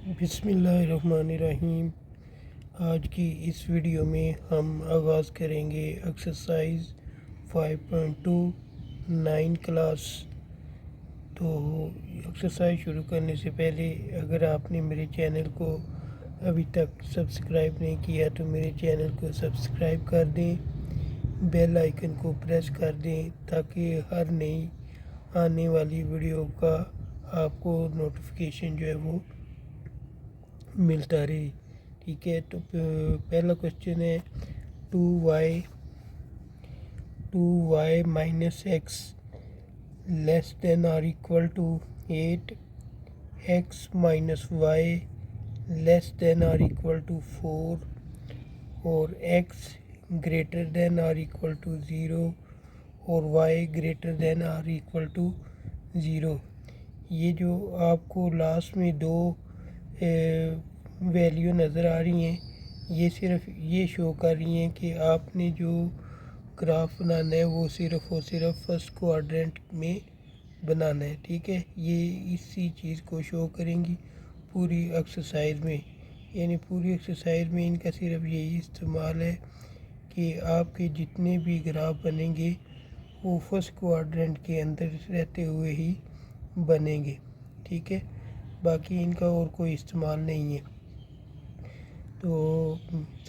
बिस्मिल्लाहिर्रहमानिर्रहीम। आज की इस वीडियो में हम आगाज़ करेंगे एक्सरसाइज 5.2 9 क्लास। तो एक्सरसाइज शुरू करने से पहले अगर आपने मेरे चैनल को अभी तक सब्सक्राइब नहीं किया तो मेरे चैनल को सब्सक्राइब कर दें, बेल आइकन को प्रेस कर दें ताकि हर नई आने वाली वीडियो का आपको नोटिफिकेशन जो है वो मिलता रहे। ठीक है, तो पहला क्वेश्चन है 2y minus x less than और equal to 8, x minus Y less than और इक्वल टू 4 और x ग्रेटर देन और इक्वल टू 0 और y ग्रेटर देन और इक्वल टू 0। ये जो आपको लास्ट में दो वैल्यू नज़र आ रही हैं, ये सिर्फ ये शो कर रही हैं कि आपने जो ग्राफ बनाना है वो सिर्फ और सिर्फ फर्स्ट क्वाड्रेंट में बनाना है। ठीक है, ये इसी चीज़ को शो करेंगी पूरी एक्सरसाइज में, यानी पूरी एक्सरसाइज में इनका सिर्फ यही इस्तेमाल है कि आपके जितने भी ग्राफ बनेंगे वो फर्स्ट क्वाड्रेंट के अंदर रहते हुए ही बनेंगे। ठीक है, बाकी इनका और कोई इस्तेमाल नहीं है। तो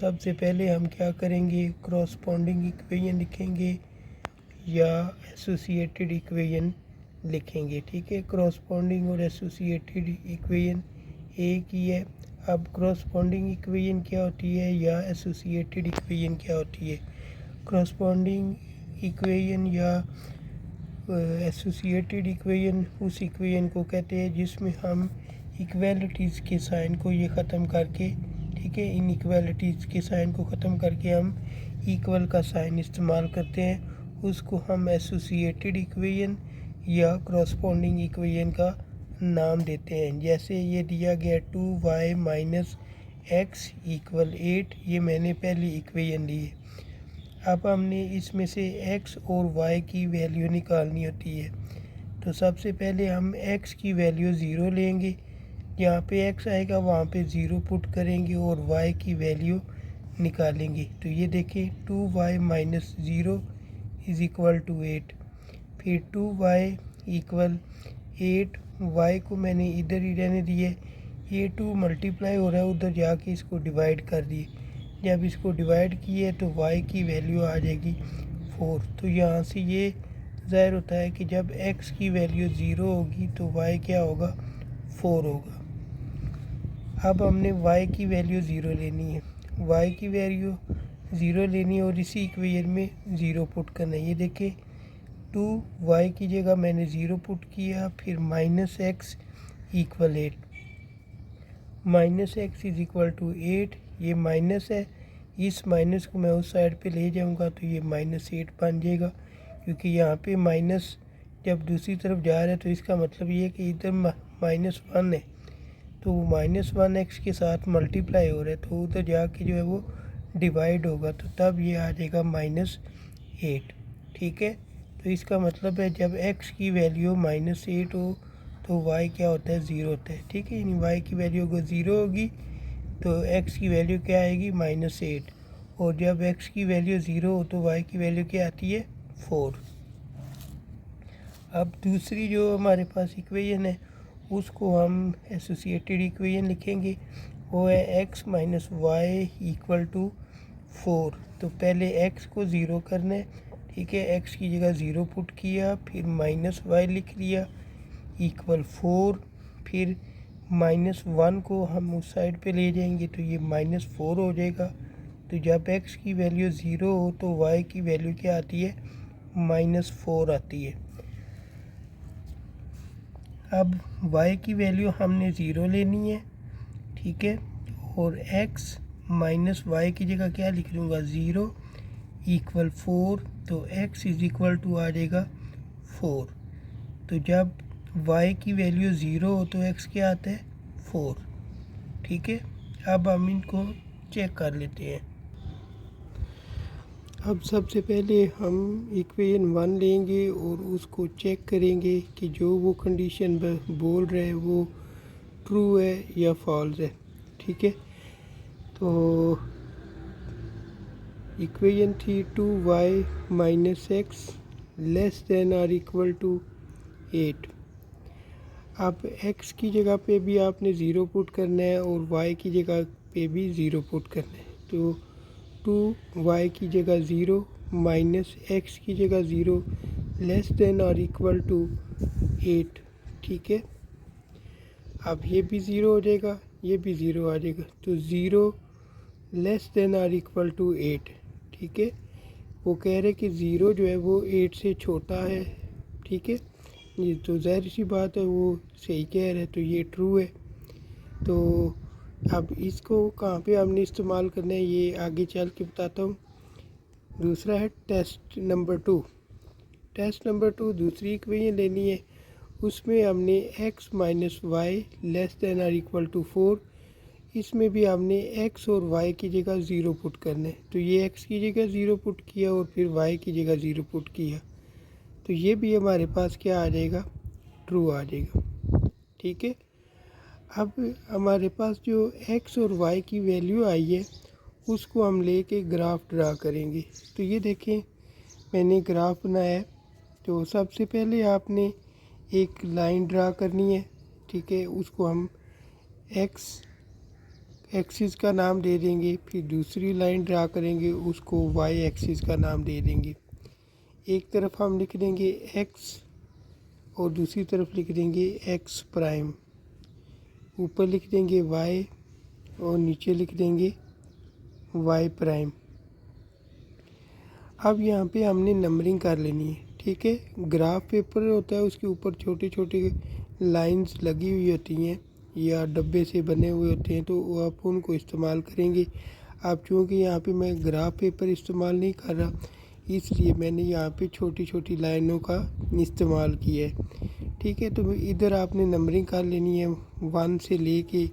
सबसे पहले हम क्या करेंगे, क्रॉसपॉन्डिंग इक्वेशन लिखेंगे या एसोसिएटेड इक्वेशन लिखेंगे। ठीक है, क्रॉसपॉन्डिंग और एसोसिएटेड इक्वेशन एक ही है। अब क्रॉसपॉन्डिंग इक्वेशन क्या होती है या एसोसिएटेड इक्वेशन क्या होती है? क्रॉसपॉन्डिंग इक्वेशन या एसोसिएटेड इक्वेशन उस इक्वेशन को कहते हैं जिसमें हम इक्वालिटीज़ के साइन को ये ख़त्म करके, ठीक है, इन इक्वालिटीज़ के साइन को ख़त्म करके हम इक्वल का साइन इस्तेमाल करते हैं, उसको हम एसोसिएटेड इक्वेशन या क्रॉसपॉन्डिंग इक्वेशन का नाम देते हैं। जैसे ये दिया गया 2y माइनस एक्स इक्वल 8, ये मैंने पहली इक्वेशन ली है। अब हमने इसमें से x और y की वैल्यू निकालनी होती है। तो सबसे पहले हम x की वैल्यू 0 लेंगे, जहाँ पे x आएगा वहाँ पे 0 पुट करेंगे और y की वैल्यू निकालेंगे। तो ये देखें 2y minus 0 is equal to 8, फिर 2y इक्वल 8, y को मैंने इधर ही रहने दिए, ये 2 मल्टीप्लाई हो रहा है उधर जाके इसको डिवाइड कर दिए। जब इसको डिवाइड किए तो y की वैल्यू आ जाएगी 4। तो यहाँ से ये ज़ाहिर होता है कि जब x की वैल्यू 0 होगी तो y क्या होगा, 4 होगा। अब हमने y की वैल्यू 0 लेनी है, y की वैल्यू 0 लेनी है और इसी इक्वेशन में 0 पुट करना है। ये देखें 2y की जगह मैंने 0 पुट किया, फिर minus X equal 8, minus X is equal to 8, ये माइनस है, इस माइनस को मैं उस साइड पे ले जाऊंगा तो ये माइनस 8 बन जाएगा, क्योंकि यहाँ पे माइनस जब दूसरी तरफ जा रहा है तो इसका मतलब ये है कि इधर माइनस 1 है, तो वो माइनस 1 एक्स के साथ मल्टीप्लाई हो रहा है, तो उधर जाके जो है वो डिवाइड होगा, तो तब ये आ जाएगा माइनस 8। ठीक है, तो इसका मतलब है जब x की वैल्यू माइनस 8 हो तो y क्या होता है, 0 होता है। ठीक है, यानी y की वैल्यू अगर 0 होगी तो x की वैल्यू क्या आएगी, माइनस 8, और जब x की वैल्यू 0 हो तो y की वैल्यू क्या आती है, 4। अब दूसरी जो हमारे पास इक्वेशन है उसको हम एसोसिएटेड इक्वेशन लिखेंगे, वो है x minus Y equal to 4। तो पहले x को 0 करना है, ठीक है, x की जगह 0 पुट किया, फिर माइनस वाई लिख लिया इक्वल 4, फिर माइनस 1 को हम उस साइड पे ले जाएंगे तो ये माइनस 4 हो जाएगा। तो जब x की वैल्यू 0 हो तो y की वैल्यू क्या आती है, माइनस 4 आती है। अब y की वैल्यू हमने 0 लेनी है, ठीक है, और x माइनस वाई की जगह क्या लिख लूँगा, 0 इक्वल 4, तो x इज़ इक्वल टू आ जाएगा 4। तो जब y की वैल्यू 0 हो तो x क्या आता है, 4। ठीक है, अब हम इनको चेक कर लेते हैं। अब सबसे पहले हम इक्वेशन 1 लेंगे और उसको चेक करेंगे कि जो वो कंडीशन बोल रहे हैं वो ट्रू है या फॉल्स है। ठीक है, तो इक्वेशन थी 2y minus x less than और इक्वल टू 8। अब x की जगह पे भी आपने ज़ीरो पुट करना है और y की जगह पे भी ज़ीरो पुट करना है। तो 2y की जगह ज़ीरो माइनस x की जगह ज़ीरो लेस देन और इक्वल टू 8। ठीक है, अब ये भी ज़ीरो हो जाएगा, ये भी ज़ीरो आ जाएगा, तो ज़ीरो लेस देन और इक्वल टू 8। ठीक है, वो कह रहे कि ज़ीरो जो है वो 8 से छोटा है। ठीक है, ये तो ज़ाहिर सी बात है, वो सही कह रहे हैं, तो ये ट्रू है। तो अब इसको कहाँ पे हमने इस्तेमाल करना है ये आगे चल के बताता हूँ। दूसरा है टेस्ट नंबर 2। टेस्ट नंबर 2 दूसरी इक्वेशन लेनी है, उसमें हमने x minus Y less than और इक्वल टू 4, इसमें भी हमने x और y की जगह ज़ीरो पुट करना है। तो ये x की जगह ज़ीरो पुट किया और फिर y की जगह ज़ीरो पुट किया, तो ये भी हमारे पास क्या आ जाएगा, ट्रू आ जाएगा। ठीक है, अब हमारे पास जो x और y की वैल्यू आई है उसको हम लेके ग्राफ ड्रा करेंगे। तो ये देखें मैंने ग्राफ बनाया है। तो सबसे पहले आपने एक लाइन ड्रा करनी है। ठीक है, उसको हम x एक्सिस का नाम दे देंगे, फिर दूसरी लाइन ड्रा करेंगे, उसको y एक्सिस का नाम दे देंगे। एक तरफ हम लिख देंगे x और दूसरी तरफ लिख देंगे x प्राइम, ऊपर लिख देंगे y और नीचे लिख देंगे y प्राइम। अब यहाँ पे हमने नंबरिंग कर लेनी है। ठीक है, ग्राफ पेपर होता है उसके ऊपर छोटी छोटी लाइंस लगी हुई होती हैं या डब्बे से बने हुए होते हैं, तो आप उनको इस्तेमाल करेंगे। अब चूँकि यहाँ पे मैं ग्राफ पेपर इस्तेमाल नहीं कर रहा, इसलिए मैंने यहाँ पे छोटी छोटी लाइनों का इस्तेमाल किया है। ठीक है, तो इधर आपने नंबरिंग कर लेनी है, 1 से लेके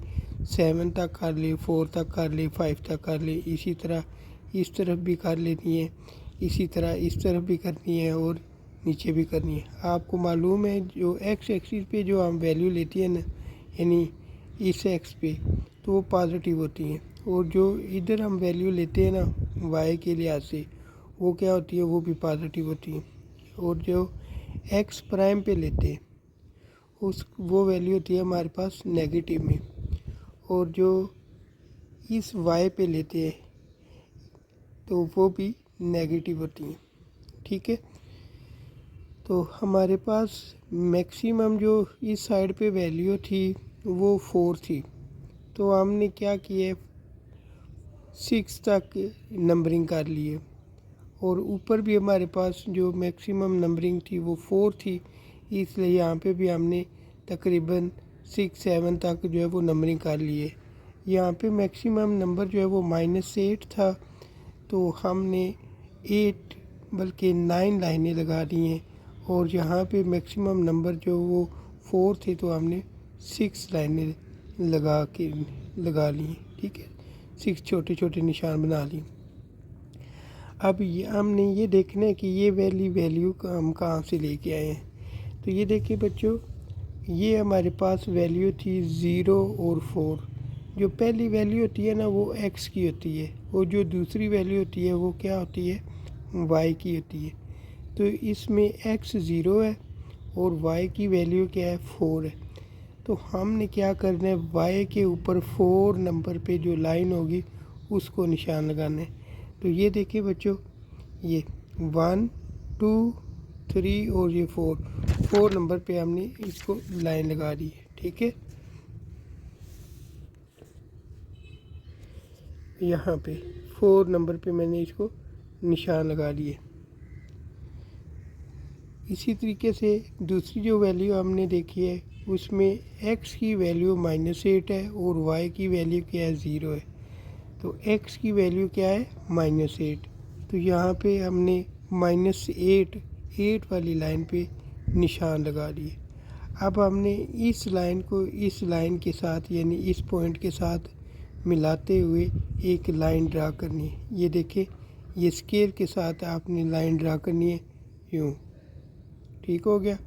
7 तक कर ले, 4 तक कर ले, 5 तक कर ले। इसी तरह इस तरफ भी कर लेनी है, इसी तरह इस तरफ भी करनी है और नीचे भी करनी है। आपको मालूम है जो x एक्सिस पे जो हम वैल्यू लेती है ना, यानी इस x पे, तो वो पॉजिटिव होती हैं, और जो इधर हम वैल्यू लेते हैं ना y के लिहाज से, वो क्या होती है, वो भी पॉजिटिव होती है। और जो x प्राइम पे लेते हैं वो वैल्यू होती है हमारे पास नेगेटिव में, और जो इस y पे लेते हैं तो वो भी नेगेटिव होती हैं। ठीक है, तो हमारे पास मैक्सिमम जो इस साइड पे वैल्यू थी वो 4 थी, तो हमने क्या किया, 6 तक नंबरिंग कर लिए, और ऊपर भी हमारे पास जो मैक्सिमम नंबरिंग थी वो 4 थी, इसलिए यहाँ पे भी हमने तकरीबन 6-7 तक जो है वो नंबरिंग कर लिए। यहाँ पे मैक्सिमम नंबर जो है वो -8 था, तो हमने 8 बल्कि 9 लाइनें लगा दी हैं, और यहाँ पे मैक्सिमम नंबर जो वो 4 थे, तो हमने 6 लाइनें लगा ली। ठीक है, 6 छोटे छोटे निशान बना ली। अब हमने ये देखना है कि ये वैल्यू हम कहाँ से लेके आए हैं। तो ये देखिए बच्चों, ये हमारे पास वैल्यू थी 0 और 4। जो पहली वैल्यू होती है ना वो x की होती है, और जो दूसरी वैल्यू होती है वो क्या होती है, y की होती है। तो इसमें x 0 है और y की वैल्यू क्या है, 4 है। तो हमने क्या करना है, y के ऊपर 4 नंबर पे जो लाइन होगी उसको निशान लगाना है। तो ये देखिए बच्चों, ये 1 2 3 और ये 4 नंबर पे हमने इसको लाइन लगा दी है। ठीक है, यहाँ पे 4 नंबर पे मैंने इसको निशान लगा दिए। इसी तरीके से दूसरी जो वैल्यू हमने देखी है उसमें x की वैल्यू -8 है और y की वैल्यू क्या है, 0 है। तो x की वैल्यू क्या है, -8, तो यहाँ पे हमने -8 वाली लाइन पे निशान लगा दिए। अब हमने इस लाइन को इस लाइन के साथ यानी इस पॉइंट के साथ मिलाते हुए एक लाइन ड्रा करनी है। ये देखिए, ये स्केल के साथ आपने लाइन ड्रा करनी है, यूँ। ठीक हो गया।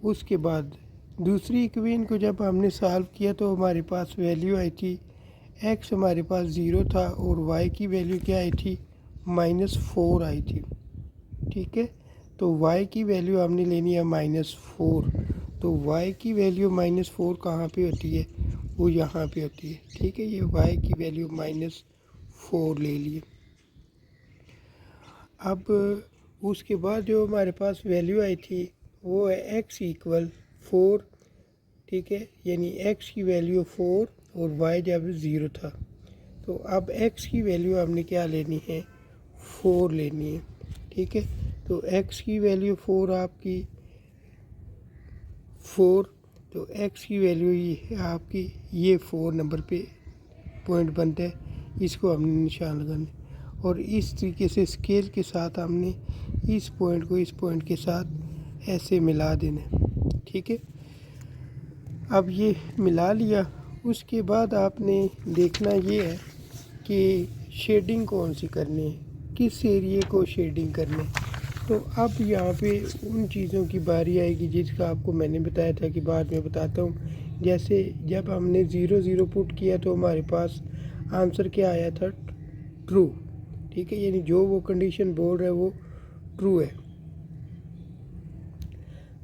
उसके बाद दूसरी इक्वेशन को जब हमने सॉल्व किया तो हमारे पास वैल्यू आई थी एक्स हमारे पास 0 था और वाई की वैल्यू क्या आई थी -4 आई थी। ठीक है, तो y की वैल्यू हमने लेनी है -4। तो y की वैल्यू -4 कहाँ पे होती है, वो यहाँ पे होती है। ठीक है, ये y की वैल्यू -4 ले लिए। अब उसके बाद जो हमारे पास वैल्यू आई थी वो है x = 4। ठीक है, यानी x की वैल्यू 4 और y जब 0 था। तो अब x की वैल्यू हमने क्या लेनी है, 4 लेनी है। ठीक है, तो x की वैल्यू 4 आपकी 4, तो x की वैल्यू ये है आपकी, ये 4 नंबर पे पॉइंट बनता है, इसको हमने निशान लगाना और इस तरीके से स्केल के साथ हमने इस पॉइंट को इस पॉइंट के साथ ऐसे मिला देना है। ठीक है, अब ये मिला लिया, उसके बाद आपने देखना ये है कि शेडिंग कौन सी करनी है, किस एरिए को शेडिंग करनी है। तो अब यहाँ पे उन चीज़ों की बारी आएगी जिसका आपको मैंने बताया था कि बाद में बताता हूँ। जैसे जब हमने 0 0 पुट किया तो हमारे पास आंसर क्या आया था, ट्रू। ठीक है, यानी जो वो कंडीशन बोल रहा है वो ट्रू है।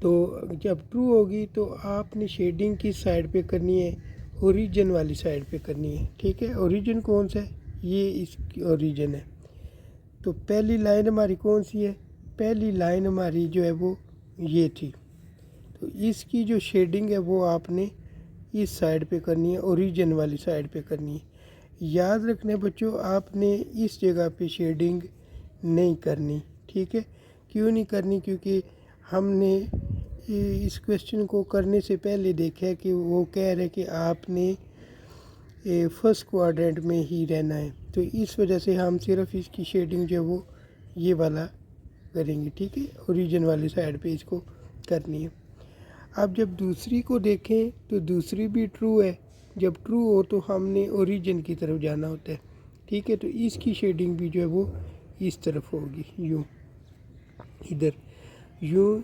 तो जब ट्रू होगी तो आपने शेडिंग किस साइड पे करनी है, ओरिजिन वाली साइड पे करनी है। ठीक है, ओरिजिन कौन सा है, ये इसकी ओरिजिन है। तो पहली लाइन हमारी कौन सी है, पहली लाइन हमारी जो है वो ये थी। तो इसकी जो शेडिंग है वो आपने इस साइड पे करनी है, ओरिजिन वाली साइड पे करनी है। याद रखना बच्चों, आपने इस जगह पे शेडिंग नहीं करनी। ठीक है, क्यों नहीं करनी, क्योंकि हमने इस क्वेश्चन को करने से पहले देखा है कि वो कह रहे कि आपने फर्स्ट क्वाड्रेंट में ही रहना है। तो इस वजह से हम सिर्फ इसकी शेडिंग जो है वो ये वाला करेंगे। ठीक है, ओरिजिन वाली साइड पे इसको करनी है। अब जब दूसरी को देखें तो दूसरी भी ट्रू है। जब ट्रू हो तो हमने ओरिजिन की तरफ जाना होता है। ठीक है, तो इसकी शेडिंग भी जो है वो इस तरफ होगी, यूँ इधर, यूँ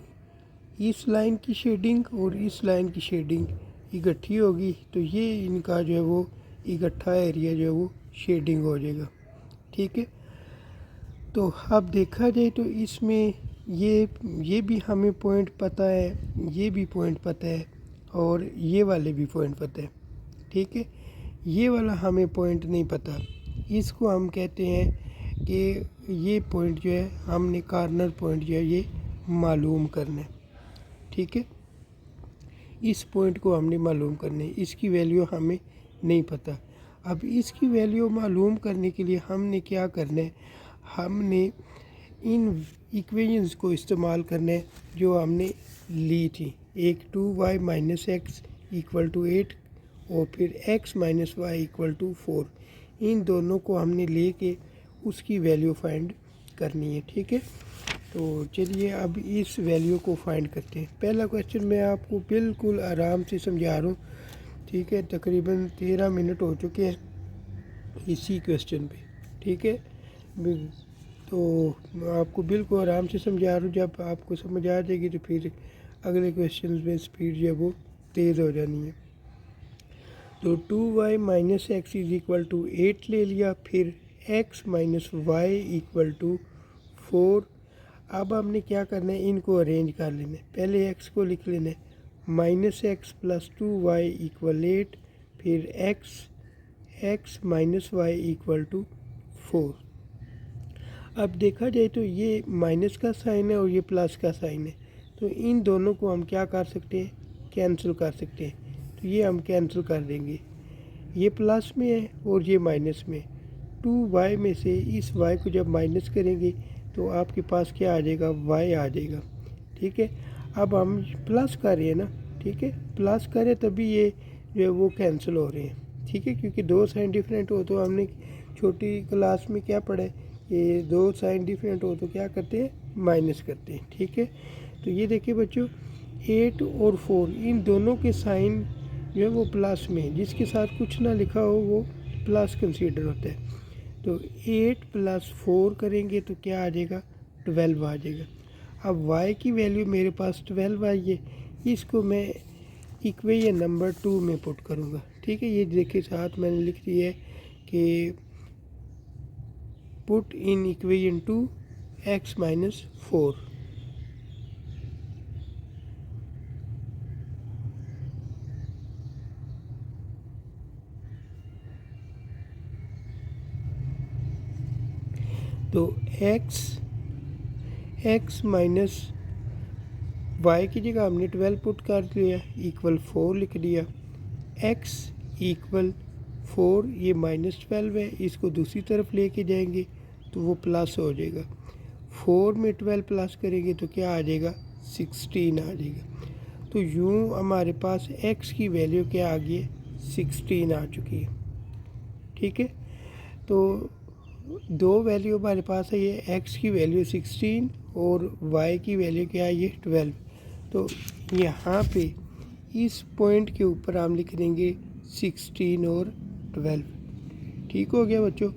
इस लाइन की शेडिंग और इस लाइन की शेडिंग इकट्ठी होगी, तो ये इनका जो है वो इकट्ठा एरिया जो है वो शेडिंग हो जाएगा। ठीक है, तो अब देखा जाए तो इसमें ये भी हमें पॉइंट पता है, ये भी पॉइंट पता है और ये वाले भी पॉइंट पता है। ठीक है, ये वाला हमें पॉइंट नहीं पता, इसको हम कहते हैं कि ये पॉइंट जो है हमने कॉर्नर पॉइंट जो है ये मालूम करना है। ठीक है, इस पॉइंट को हमने मालूम करना है, इसकी वैल्यू हमें नहीं पता। अब इसकी वैल्यू मालूम करने के लिए हमने क्या करना है, हमने इन इक्वेशंस को इस्तेमाल करना है जो हमने ली थी। एक 2y - x = 8 और फिर x - y = 4। इन दोनों को हमने लेके उसकी वैल्यू फाइंड करनी है। ठीक है, तो चलिए अब इस वैल्यू को फाइंड करते हैं। पहला क्वेश्चन मैं आपको बिल्कुल आराम से समझा रहा हूँ। ठीक है, तकरीबन 13 मिनट हो चुके हैं इसी क्वेश्चन पे। ठीक है, तो आपको बिल्कुल आराम से समझा रहा हूँ। जब आपको समझ आ जाएगी तो फिर अगले क्वेश्चन में स्पीड जो है वो तेज़ हो जानी है। तो 2y - x = 8 ले लिया, फिर x - y = 4। अब हमने क्या करना है, इनको अरेंज कर लेना है। पहले x को लिख लेना है, -x + 2y = 8, फिर x - y = 4। अब देखा जाए तो ये माइनस का साइन है और ये प्लस का साइन है, तो इन दोनों को हम क्या कर सकते हैं, कैंसिल कर सकते हैं। तो ये हम कैंसिल कर देंगे, ये प्लस में है और ये माइनस में। 2y में से इस y को जब माइनस करेंगे तो आपके पास क्या आ जाएगा, y आ जाएगा। ठीक है, अब हम प्लस कर रहे हैं ना, ठीक है, प्लस करें तभी ये जो है वो कैंसिल हो रहे हैं। ठीक है, क्योंकि दो साइन डिफरेंट हो तो हमने छोटी क्लास में क्या पढ़ा है, ये दो साइन डिफरेंट हो तो क्या करते हैं, माइनस करते हैं। ठीक है, तो ये देखिए बच्चों, 8 और 4 इन दोनों के साइन जो है वो प्लस में, जिसके साथ कुछ ना लिखा हो वो प्लस कंसीडर होता है। तो 8 + 4 करेंगे तो क्या आ जाएगा, 12 आ जाएगा। अब y की वैल्यू मेरे पास 12 आई है, इसको मैं इक्वेशन नंबर 2 में पुट करूँगा। ठीक है, ये देखिए साथ मैंने लिख दिया है कि put in equation 2 x minus 4। तो x माइनस y की जगह हमने 12 पुट कर दिया, इक्वल 4 लिख दिया। x इक्वल 4, ये -12 है, इसको दूसरी तरफ लेके जाएंगे तो वो प्लस हो जाएगा। 4 में 12 प्लस करेंगे तो क्या आ जाएगा, 16 आ जाएगा। तो यूँ हमारे पास x की वैल्यू क्या आ गई है, 16 आ चुकी है। ठीक है, तो दो वैल्यू हमारे पास है, ये x की वैल्यू 16 और y की वैल्यू क्या है, ये 12। तो यहाँ पे इस पॉइंट के ऊपर हम लिख देंगे 16 और 12। ठीक हो गया बच्चों।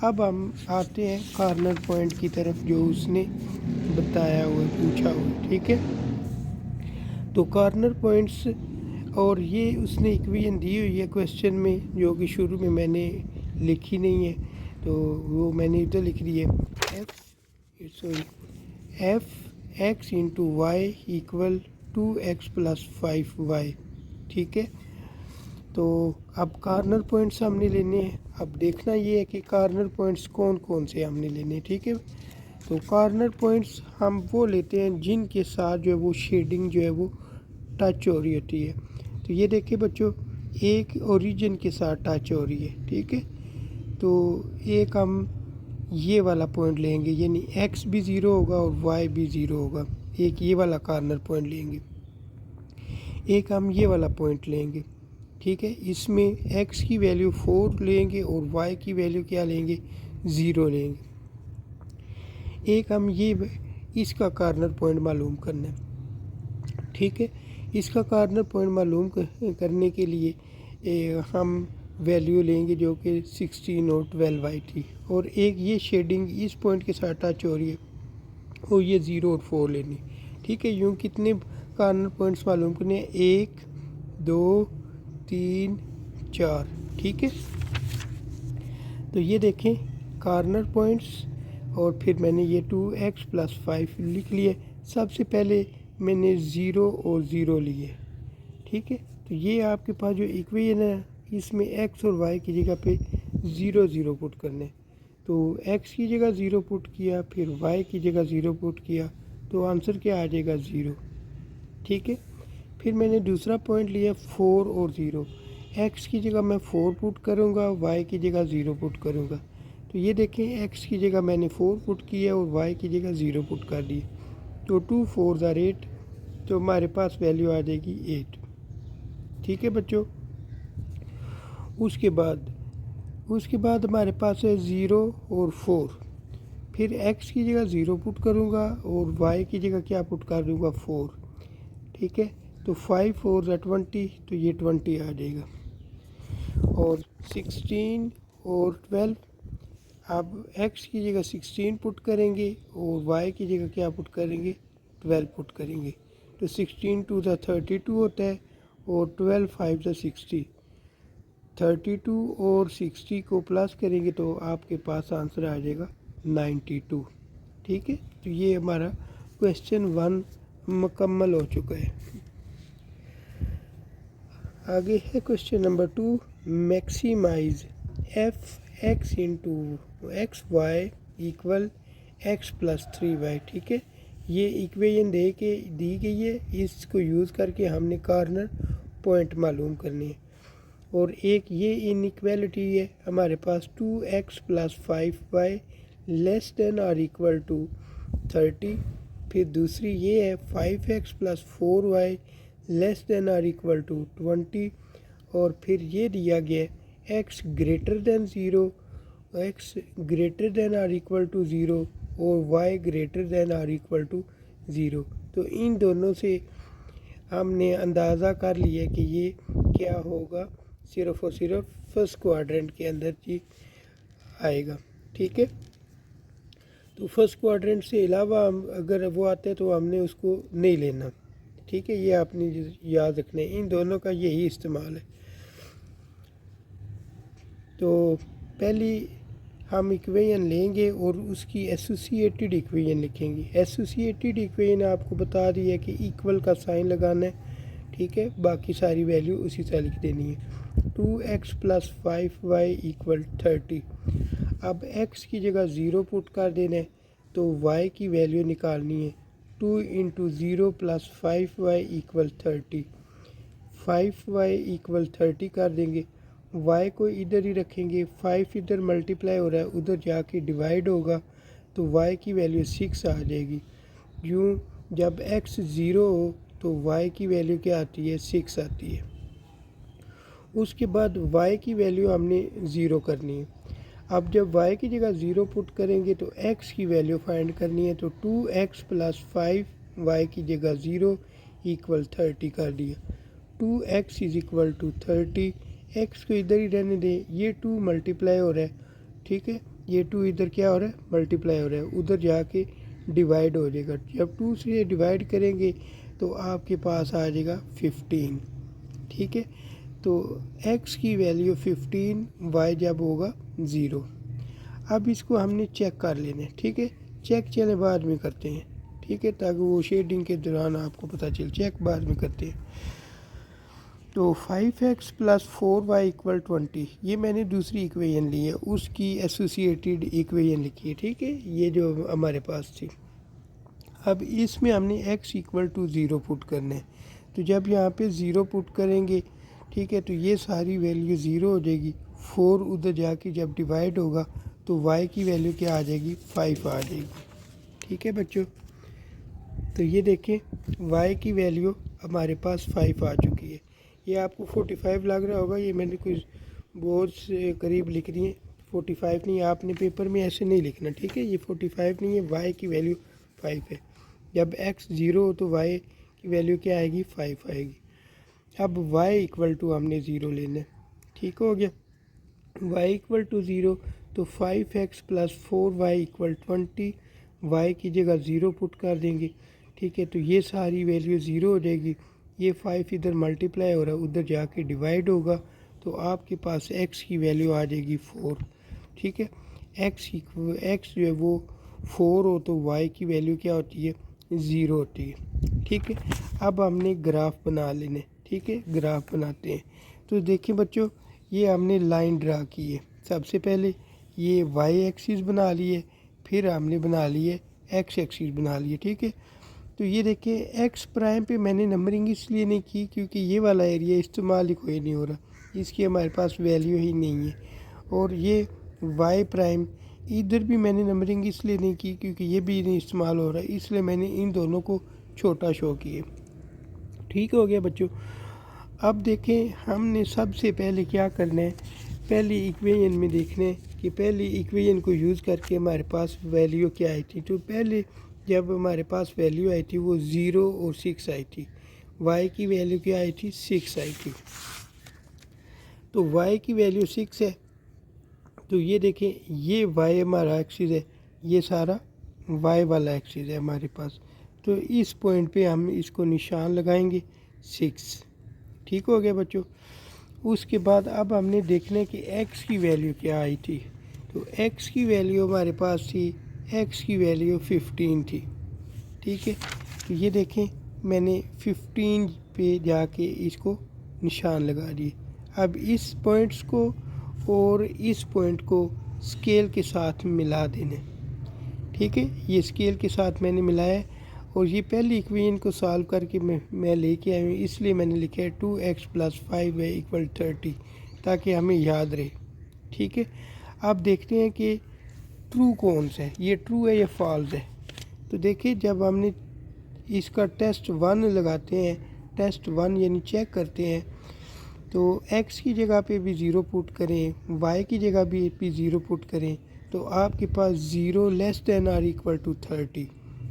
अब हम आते हैं कॉर्नर पॉइंट की तरफ जो उसने बताया हुआ, पूछा हुआ। ठीक है, तो कॉर्नर पॉइंट्स, और ये उसने इक्वेशन दी हुई है क्वेश्चन में, जो कि शुरू में मैंने लिखी नहीं है, तो वो मैंने इधर लिख दी है, F X into Y equal 2x plus 5y। ठीक है, तो अब कॉर्नर पॉइंट्स हमने लेने हैं। अब देखना ये है कि कॉर्नर पॉइंट्स कौन कौन से हमने लेने हैं। ठीक है, तो कॉर्नर पॉइंट्स हम वो लेते हैं जिनके साथ जो है वो शेडिंग जो है वो टच हो रही होती है। तो ये देखिए बच्चों, एक ओरिजिन के साथ टच हो रही है। ठीक है, तो एक हम ये वाला पॉइंट लेंगे, यानी x भी 0 होगा और y भी 0 होगा। एक ये वाला कॉर्नर पॉइंट लेंगे, एक हम ये वाला पॉइंट लेंगे। ठीक है, इसमें x की वैल्यू 4 लेंगे और y की वैल्यू क्या लेंगे, 0 लेंगे। एक हम ये इसका कॉर्नर पॉइंट मालूम करना है। ठीक है, इसका कॉर्नर पॉइंट मालूम करने के लिए हम वैल्यू लेंगे जो कि 16 और 12 आई थी, और एक ये शेडिंग इस पॉइंट के साथ टच हो रही है, और ये 0 और 4 लेनी। ठीक है, यूँ कितने कॉर्नर पॉइंट्स मालूम करने हैं, 1 2 3 4। ठीक है, तो ये देखें कॉर्नर पॉइंट्स, और फिर मैंने ये 2x प्लस 5 लिख लिए। सबसे पहले मैंने 0 और 0 लिए। ठीक है, तो ये आपके पास जो इक्वेशन है, इसमें x और y की जगह पे 0 0 पुट करने। तो x की जगह 0 पुट किया, फिर y की जगह 0 पुट किया, तो आंसर क्या आ जाएगा, 0। ठीक है, फिर मैंने दूसरा पॉइंट लिया 4 और 0। x की जगह मैं 4 पुट करूँगा, y की जगह 0 पुट करूँगा। तो ये देखें, x की जगह मैंने 4 पुट किया और y की जगह 0 पुट कर दी, तो 2 4 8, तो हमारे पास वैल्यू आ जाएगी 8। ठीक है बच्चों, उसके बाद हमारे पास है 0 और 4। फिर x की जगह 0 पुट करूँगा और y की जगह क्या पुट कर दूँगा, 4। ठीक है, तो 5 4 20, तो ये 20 आ जाएगा। और 16 और 12, अब x की जगह 16 पुट करेंगे और y की जगह क्या पुट करेंगे, 12 पुट करेंगे। तो 16 2 32 होता है, और 12 5 60। 32 और 60 को प्लस करेंगे तो आपके पास आंसर आ जाएगा 92। ठीक है, तो ये हमारा क्वेश्चन 1 मुकम्मल हो चुका है। आगे है question number 2, maximise F X into X Y equal X plus 3y। ठीक है, ये इक्वेशन दी गई है, इसको यूज़ करके हमने कॉर्नर पॉइंट मालूम करने हैं। और एक ये इनइक्वालिटी है हमारे पास, 2x plus 5y less than और इक्वल टू 30। फिर दूसरी ये है 5x plus 4y less than और इक्वल टू 20। और फिर ये दिया गया है x greater then 0, x greater than और इक्वल टू 0 और y ग्रेटर देन और इक्वल टू 0। तो इन दोनों से हमने अंदाज़ा कर लिया कि ये क्या होगा, सिर्फ और सिर्फ फर्स्ट क्वाड्रेंट के अंदर ही आएगा। ठीक है, तो फर्स्ट क्वाड्रेंट से अलावा हम अगर वो आते हैं तो हमने उसको नहीं लेना। ठीक है, ये आपने याद रखना है, इन दोनों का यही इस्तेमाल है। तो पहली हम इक्वेशन लेंगे और उसकी एसोसिएटेड इक्वेशन लिखेंगे। एसोसिएटेड इक्वेशन आपको बता रही है कि इक्वल का साइन लगाना है, ठीक है, बाकी सारी वैल्यू उसी तरह लिख देनी है। 2x + 5y = 30। अब x की जगह 0 पुट कर देना है, तो y की वैल्यू निकालनी है। 2 × 0 + 5y = 30। 5y = 30 कर देंगे, y को इधर ही रखेंगे, 5 इधर मल्टीप्लाई हो रहा है, उधर जाके डिवाइड होगा तो y की वैल्यू 6 आ जाएगी। यूँ जब x 0 हो तो y की वैल्यू क्या आती है, 6 आती है। उसके बाद y की वैल्यू हमने 0 करनी है। अब जब y की जगह 0 पुट करेंगे तो x की वैल्यू फाइंड करनी है, तो 2x + 5y की जगह 0 = 30 कर दिया। 2x = 30, x को इधर ही रहने दें, ये 2 मल्टीप्लाई हो रहा है, ठीक है, ये 2 इधर क्या हो रहा है, मल्टीप्लाई हो रहा है, उधर जाके डिवाइड हो जाएगा। जब 2 से डिवाइड करेंगे तो आपके पास आ जाएगा 15, ठीक है। तो x की वैल्यू 15, y जब होगा 0। अब इसको हमने चेक कर लेना है, ठीक है, चेक चले बाद में करते हैं, ठीक है, ताकि वो शेडिंग के दौरान आपको पता चले, चेक बाद में करते हैं। तो 5x + 4y = 20, ये मैंने दूसरी इक्वेशन ली है, उसकी एसोसिएटेड इक्वेशन लिखी है, ठीक है, ये जो हमारे पास थी। अब इसमें हमने x = 0 पुट करना है, तो जब यहाँ पे 0 पुट करेंगे, ठीक है, तो ये सारी वैल्यू 0 हो जाएगी। 4 उधर जाके जब डिवाइड होगा तो y की वैल्यू क्या आ जाएगी, 5 आ जाएगी, ठीक है बच्चों। तो ये देखें y की वैल्यू हमारे पास 5 आ चुकी है। ये आपको 45 लग रहा होगा, ये मैंने कुछ बहुत से करीब लिख दी है, 45 नहीं, आपने पेपर में ऐसे नहीं लिखना, ठीक है, ये 45 नहीं है, y की वैल्यू 5 है। जब x 0 हो तो y की वैल्यू क्या आएगी, 5 आएगी। अब y = हमने 0 लेना है, ठीक हो गया। y = 0, तो 5x + 4y = 20, y की जगह 0 पुट कर देंगे, ठीक है, तो ये सारी वैल्यू 0 हो जाएगी। ये 5 इधर मल्टीप्लाई हो रहा है, उधर जाके डिवाइड होगा तो आपके पास x की वैल्यू आ जाएगी 4, ठीक है। x जो है वो 4 हो तो y की वैल्यू क्या होती है, 0 होती है, ठीक है। अब हमने ग्राफ बना लेने, ठीक है, ग्राफ बनाते हैं। तो देखिए बच्चों, ये हमने लाइन ड्रा की है। सबसे पहले ये y एक्सिस बना लिए, फिर हमने बना लिए x एक्सिस बना लिए, ठीक है। तो ये देखिए x प्राइम पे मैंने नंबरिंग इसलिए नहीं की क्योंकि ये वाला एरिया इस्तेमाल ही कोई नहीं हो रहा, इसकी हमारे पास वैल्यू ही नहीं है। और ये y प्राइम इधर भी मैंने नंबरिंग इसलिए नहीं की क्योंकि ये भी नहीं इस्तेमाल हो रहा है, इसलिए मैंने इन दोनों को छोटा शो किए, ठीक हो गया बच्चों। अब देखें हमने सबसे पहले क्या करना है, पहली इक्वेशन में देखना है कि पहली इक्वेशन को यूज़ करके हमारे पास वैल्यू क्या आई थी। तो पहले जब हमारे पास वैल्यू आई थी वो 0 और 6 आई थी, y की वैल्यू क्या आई थी, 6 आई थी। तो y की वैल्यू 6 है, तो ये देखें ये y हमारा एक्सिस है, ये सारा y वाला एक्सिस है हमारे पास। तो इस पॉइंट पे हम इसको निशान लगाएंगे 6, ठीक हो गया बच्चों। उसके बाद अब हमने देखना है कि x की वैल्यू क्या आई थी। तो x की वैल्यू हमारे पास थी, x की वैल्यू 15 थी, ठीक है। तो ये देखें मैंने 15 पे जाके इसको निशान लगा दिए। अब इस पॉइंट्स को और इस पॉइंट को स्केल के साथ मिला देने, ठीक है, ये स्केल के साथ मैंने मिलाया है। और ये पहली इक्वेशन को सॉल्व करके मैं लेके आया हूँ, इसलिए मैंने लिखा है 2x + 5y = 30 ताकि हमें याद रहे, ठीक है। अब देखते हैं कि ट्रू कौन सा है, ये ट्रू है या फॉल्स है। तो देखिए जब हमने इसका टेस्ट 1 लगाते हैं, टेस्ट 1 यानी चेक करते हैं, तो x की जगह पे भी 0 पुट करें, y की जगह भी 0 पुट करें, तो आपके पास 0 < = 30,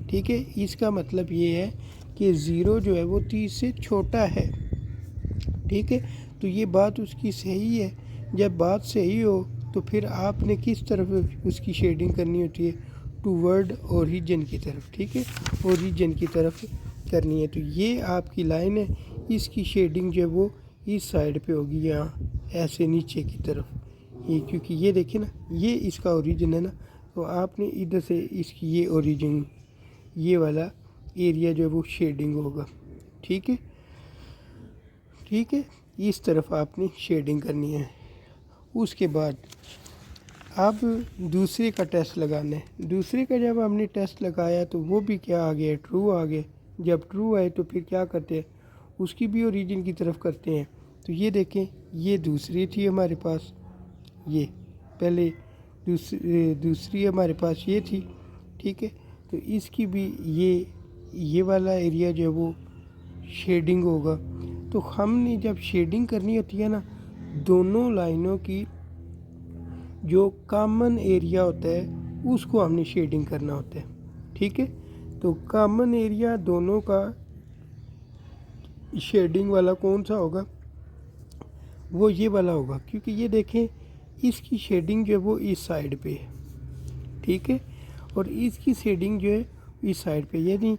ठीक है। इसका मतलब ये है कि 0 जो है वो 30 से छोटा है, ठीक है। तो ये बात उसकी सही है। जब बात सही हो तो फिर आपने किस तरफ उसकी शेडिंग करनी होती है, टूवर्ड ओरिजिन की तरफ, ठीक है, ओरिजिन की तरफ करनी है। तो ये आपकी लाइन है, इसकी शेडिंग जो है वो इस साइड पे होगी, यहाँ ऐसे नीचे की तरफ ये, क्योंकि ये देखिए ना ये इसका ओरिजिन है ना, तो आपने इधर से इसकी ये ओरिजिन ये वाला एरिया जो है वो शेडिंग होगा। ठीक है, ठीक है, इस तरफ आपने शेडिंग करनी है। उसके बाद अब दूसरे का टेस्ट लगाना है। दूसरे का जब हमने टेस्ट लगाया तो वो भी क्या आ गया, ट्रू आ गया। जब ट्रू आए तो फिर क्या करते हैं, उसकी भी ओरिजिन की तरफ करते हैं। तो ये देखें, ये दूसरी थी हमारे पास, ये पहले दूसरी हमारे पास ये थी। ठीक है, तो इसकी भी ये वाला एरिया जो है वो शेडिंग होगा। तो हमने जब शेडिंग करनी होती है ना, दोनों लाइनों की जो कॉमन एरिया होता है उसको हमने शेडिंग करना होता है। ठीक है, तो कॉमन एरिया दोनों का शेडिंग वाला कौन सा होगा, वो ये वाला होगा, क्योंकि ये देखें इसकी शेडिंग जो है वो इस साइड पे है। ठीक है, और इसकी शेडिंग जो है इस साइड पे, यानी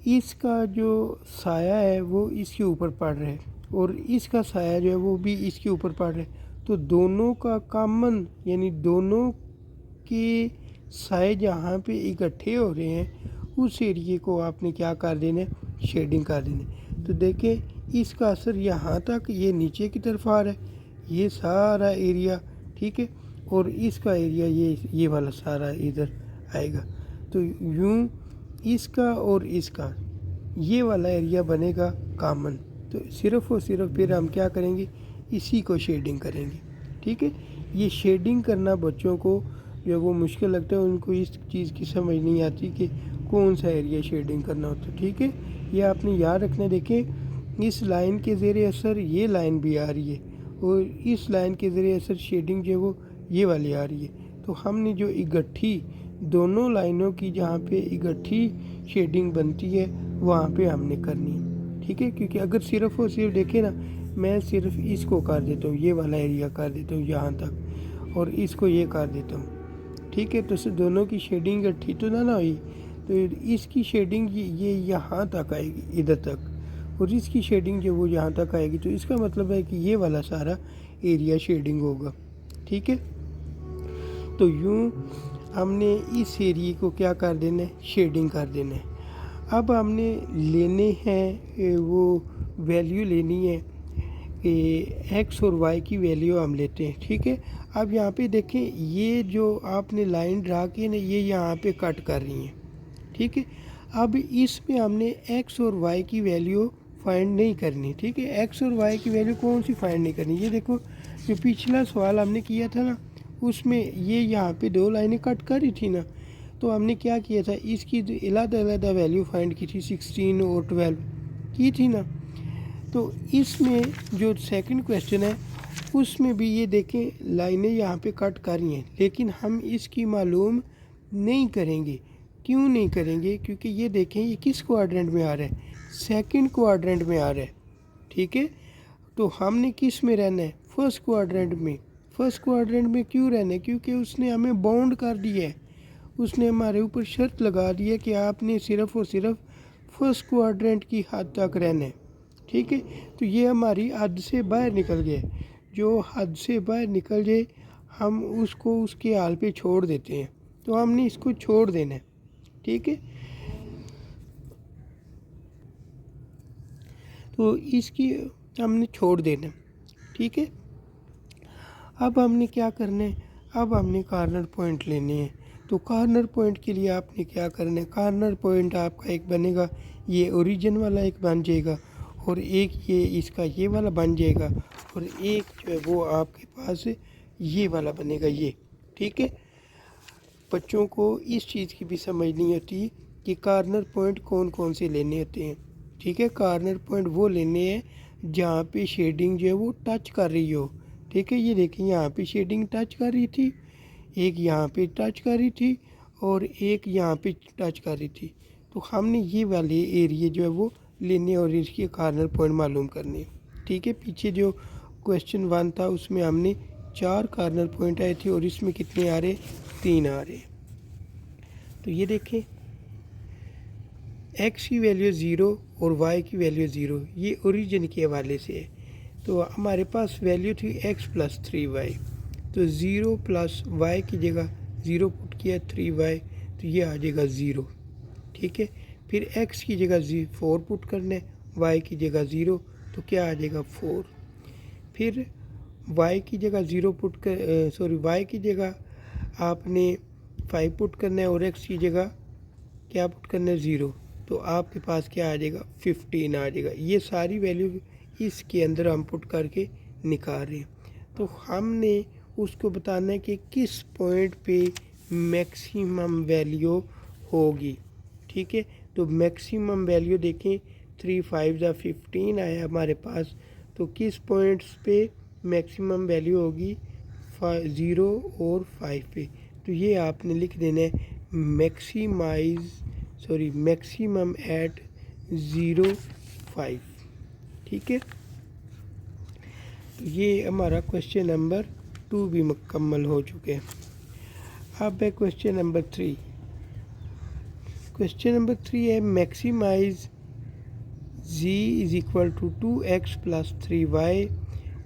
इसका जो साया है वो इसके ऊपर पड़ रहा है और इसका साया जो है वो भी इसके ऊपर पड़ रहा है। तो दोनों का कॉमन, यानी दोनों के साए जहाँ पे इकट्ठे हो रहे हैं उस एरिए को आपने क्या कर देना है, शेडिंग कर देना है। तो देखें इसका असर यहाँ तक, ये नीचे की तरफ आ रहा है, ये सारा एरिया। ठीक है, और इसका एरिया ये वाला सारा इधर आएगा। तो यूँ इसका और इसका ये वाला एरिया बनेगा कॉमन। तो सिर्फ़ और सिर्फ फिर हम क्या करेंगे, इसी को शेडिंग करेंगे। ठीक है, ये शेडिंग करना बच्चों को जो वो मुश्किल लगता है, उनको इस चीज़ की समझ नहीं आती कि कौन सा एरिया शेडिंग करना होता है। ठीक है, ये आपने याद रखना। देखें इस लाइन के ज़ेरे असर ये लाइन भी आ रही है और इस लाइन के ज़रिए असर शेडिंग जो है वो ये वाली आ रही है। तो हमने जो इकट्ठी दोनों लाइनों की जहाँ पे इकट्ठी शेडिंग बनती है वहाँ पे हमने करनी है। ठीक है, क्योंकि अगर सिर्फ़ और सिर्फ देखें ना, मैं सिर्फ इसको कर देता हूँ, ये वाला एरिया कर देता हूँ यहाँ तक और इसको ये कर देता हूँ। ठीक है, तो दोनों की शेडिंग इकट्ठी तो ना हुई, तो इसकी शेडिंग ये यहाँ तक आएगी इधर तक और इसकी शेडिंग जो वो यहाँ तक आएगी। तो इसका मतलब है कि ये वाला सारा एरिया शेडिंग होगा। ठीक है, तो यूँ हमने इस एरिए को क्या कर देना है, शेडिंग कर देना है। अब हमने लेने हैं वो वैल्यू लेनी है कि एक्स और वाई की वैल्यू हम लेते हैं। ठीक है, अब यहाँ पे देखें ये जो आपने लाइन ड्रा की ना, ये यहाँ पे कट कर रही हैं। ठीक है, अब इसमें हमने एक्स और वाई की वैल्यू फाइंड नहीं करनी। ठीक है, एक्स और वाई की वैल्यू कौन सी फाइंड नहीं करनी, ये देखो जो पिछला सवाल हमने किया था ना, उसमें ये यहाँ पे दो लाइनें कट करी थी ना, तो हमने क्या किया था, इसकी अलग-अलग वैल्यू फाइंड की थी, 16 और 12 की थी ना। तो इसमें जो सेकंड क्वेश्चन है उसमें भी ये देखें लाइनें यहाँ पे कट कर रही हैं, लेकिन हम इसकी मालूम नहीं करेंगे। क्यों नहीं करेंगे, क्योंकि ये देखें ये किस क्वाड्रेंट में आ रहा है, सेकंड क्वाड्रेंट में आ रहा है। ठीक है, तो हमने किस में रहना है, फर्स्ट क्वाड्रेंट में। फर्स्ट क्वाड्रेंट में क्यों रहना है, क्योंकि उसने हमें बाउंड कर दिया है, उसने हमारे ऊपर शर्त लगा दी है कि आपने सिर्फ़ और सिर्फ फर्स्ट क्वाड्रेंट की हद तक रहना है। ठीक है, तो ये हमारी हद से बाहर निकल गए। जो हद से बाहर निकल जाए हम उसको उसके हाल पे छोड़ देते हैं, तो हमने इसको छोड़ देना है। ठीक है, तो इसकी हमने छोड़ देना। ठीक है, अब हमने क्या करना है, अब हमने कॉर्नर पॉइंट लेने हैं। तो कॉर्नर पॉइंट के लिए आपने क्या करना है, कॉर्नर पॉइंट आपका एक बनेगा, ये ओरिजिन वाला एक बन जाएगा और एक ये इसका ये वाला बन जाएगा और एक जो है वो आपके पास ये वाला बनेगा ये। ठीक है, बच्चों को इस चीज़ की भी समझ नहीं होती कि कॉर्नर पॉइंट कौन कौन से लेने होते हैं। ठीक है, कॉर्नर पॉइंट वो लेने हैं जहाँ पे शेडिंग जो है वो टच कर रही हो। ठीक है, ये देखिए यहाँ पे शेडिंग टच कर रही थी, एक यहाँ पे टच कर रही थी और एक यहाँ पे टच कर रही थी। तो हमने ये वाले एरिया जो है वो लेने और इसके कॉर्नर पॉइंट मालूम करने। ठीक है, पीछे जो क्वेश्चन 1 था उसमें हमने 4 कॉर्नर पॉइंट आए थे और इसमें कितने आ रहे, 3 आ रहे। तो ये देखें एक्स की वैल्यू 0 और वाई की वैल्यू 0, ये ओरिजिन के हवाले से है। तो हमारे पास वैल्यू थी x प्लस 3y, तो 0 प्लस वाई की जगह 0 पुट किया 3y, तो ये आ जाएगा 0। ठीक है, फिर x की जगह 4 पुट करना, y की जगह 0, तो क्या आ जाएगा 4। फिर y की जगह 0 पुट कर y की जगह आपने 5 पुट करना है और x की जगह क्या पुट करना है 0, तो आपके पास क्या आ जाएगा 15 आ जाएगा। ये सारी वैल्यू इसके अंदर हम पुट करके निकाल रहे हैं। तो हमने उसको बताना है कि किस पॉइंट पे मैक्सिमम वैल्यू होगी। ठीक है, तो मैक्सिमम वैल्यू देखें 3 5 15 आया हमारे पास, तो किस पॉइंट्स पे मैक्सिमम वैल्यू होगी 0 और 5 पे। तो ये आपने लिख देना है मैक्सिमम एट 0 5। ठीक है, तो ये हमारा क्वेश्चन नंबर 2 भी मुकम्मल हो चुके हैं। अब है क्वेश्चन नंबर 3। क्वेश्चन नंबर 3 है maximise z is equal to 2x plus 3y।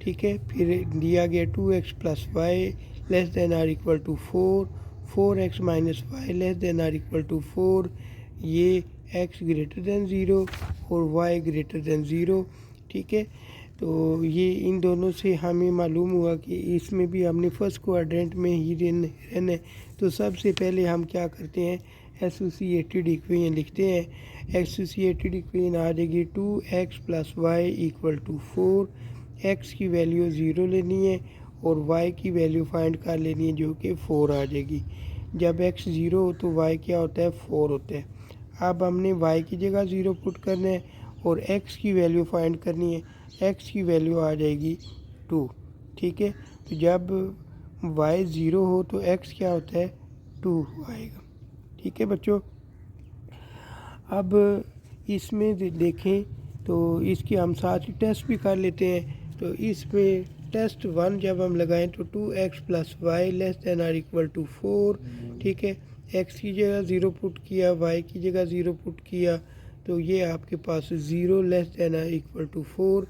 ठीक है, फिर दिया गया 2x plus Y less than or equal to 4, 4x minus Y less than or equal to 4, ये x ग्रेटर देन 0 और y greater then 0। ठीक है, तो ये इन दोनों से हमें मालूम हुआ कि इसमें भी हमने फर्स्ट क्वाड्रेंट में ही रहना है। तो सबसे पहले हम क्या करते हैं, एसोसिएटेड इक्वेशन लिखते हैं। एसोसिएटेड इक्वेशन आ जाएगी 2x plus Y equal to 4, x की वैल्यू 0 लेनी है और y की वैल्यू फाइंड कर लेनी है जो कि 4 आ जाएगी। जब x 0 हो तो y क्या होता है 4 होता है। अब हमने y की जगह 0 पुट करना है और x की वैल्यू फाइंड करनी है, x की वैल्यू आ जाएगी 2। ठीक है, तो जब y 0 हो तो x क्या होता है 2 आएगा। ठीक है बच्चों, अब इसमें देखें तो इसके हम साथ ही टेस्ट भी कर लेते हैं। तो इसमें टेस्ट 1 जब हम लगाएं तो 2x plus Y less than or equal to 4। ठीक है, x की जगह 0 पुट किया, y की जगह 0 पुट किया, तो ये आपके पास 0 less than or equal to 4।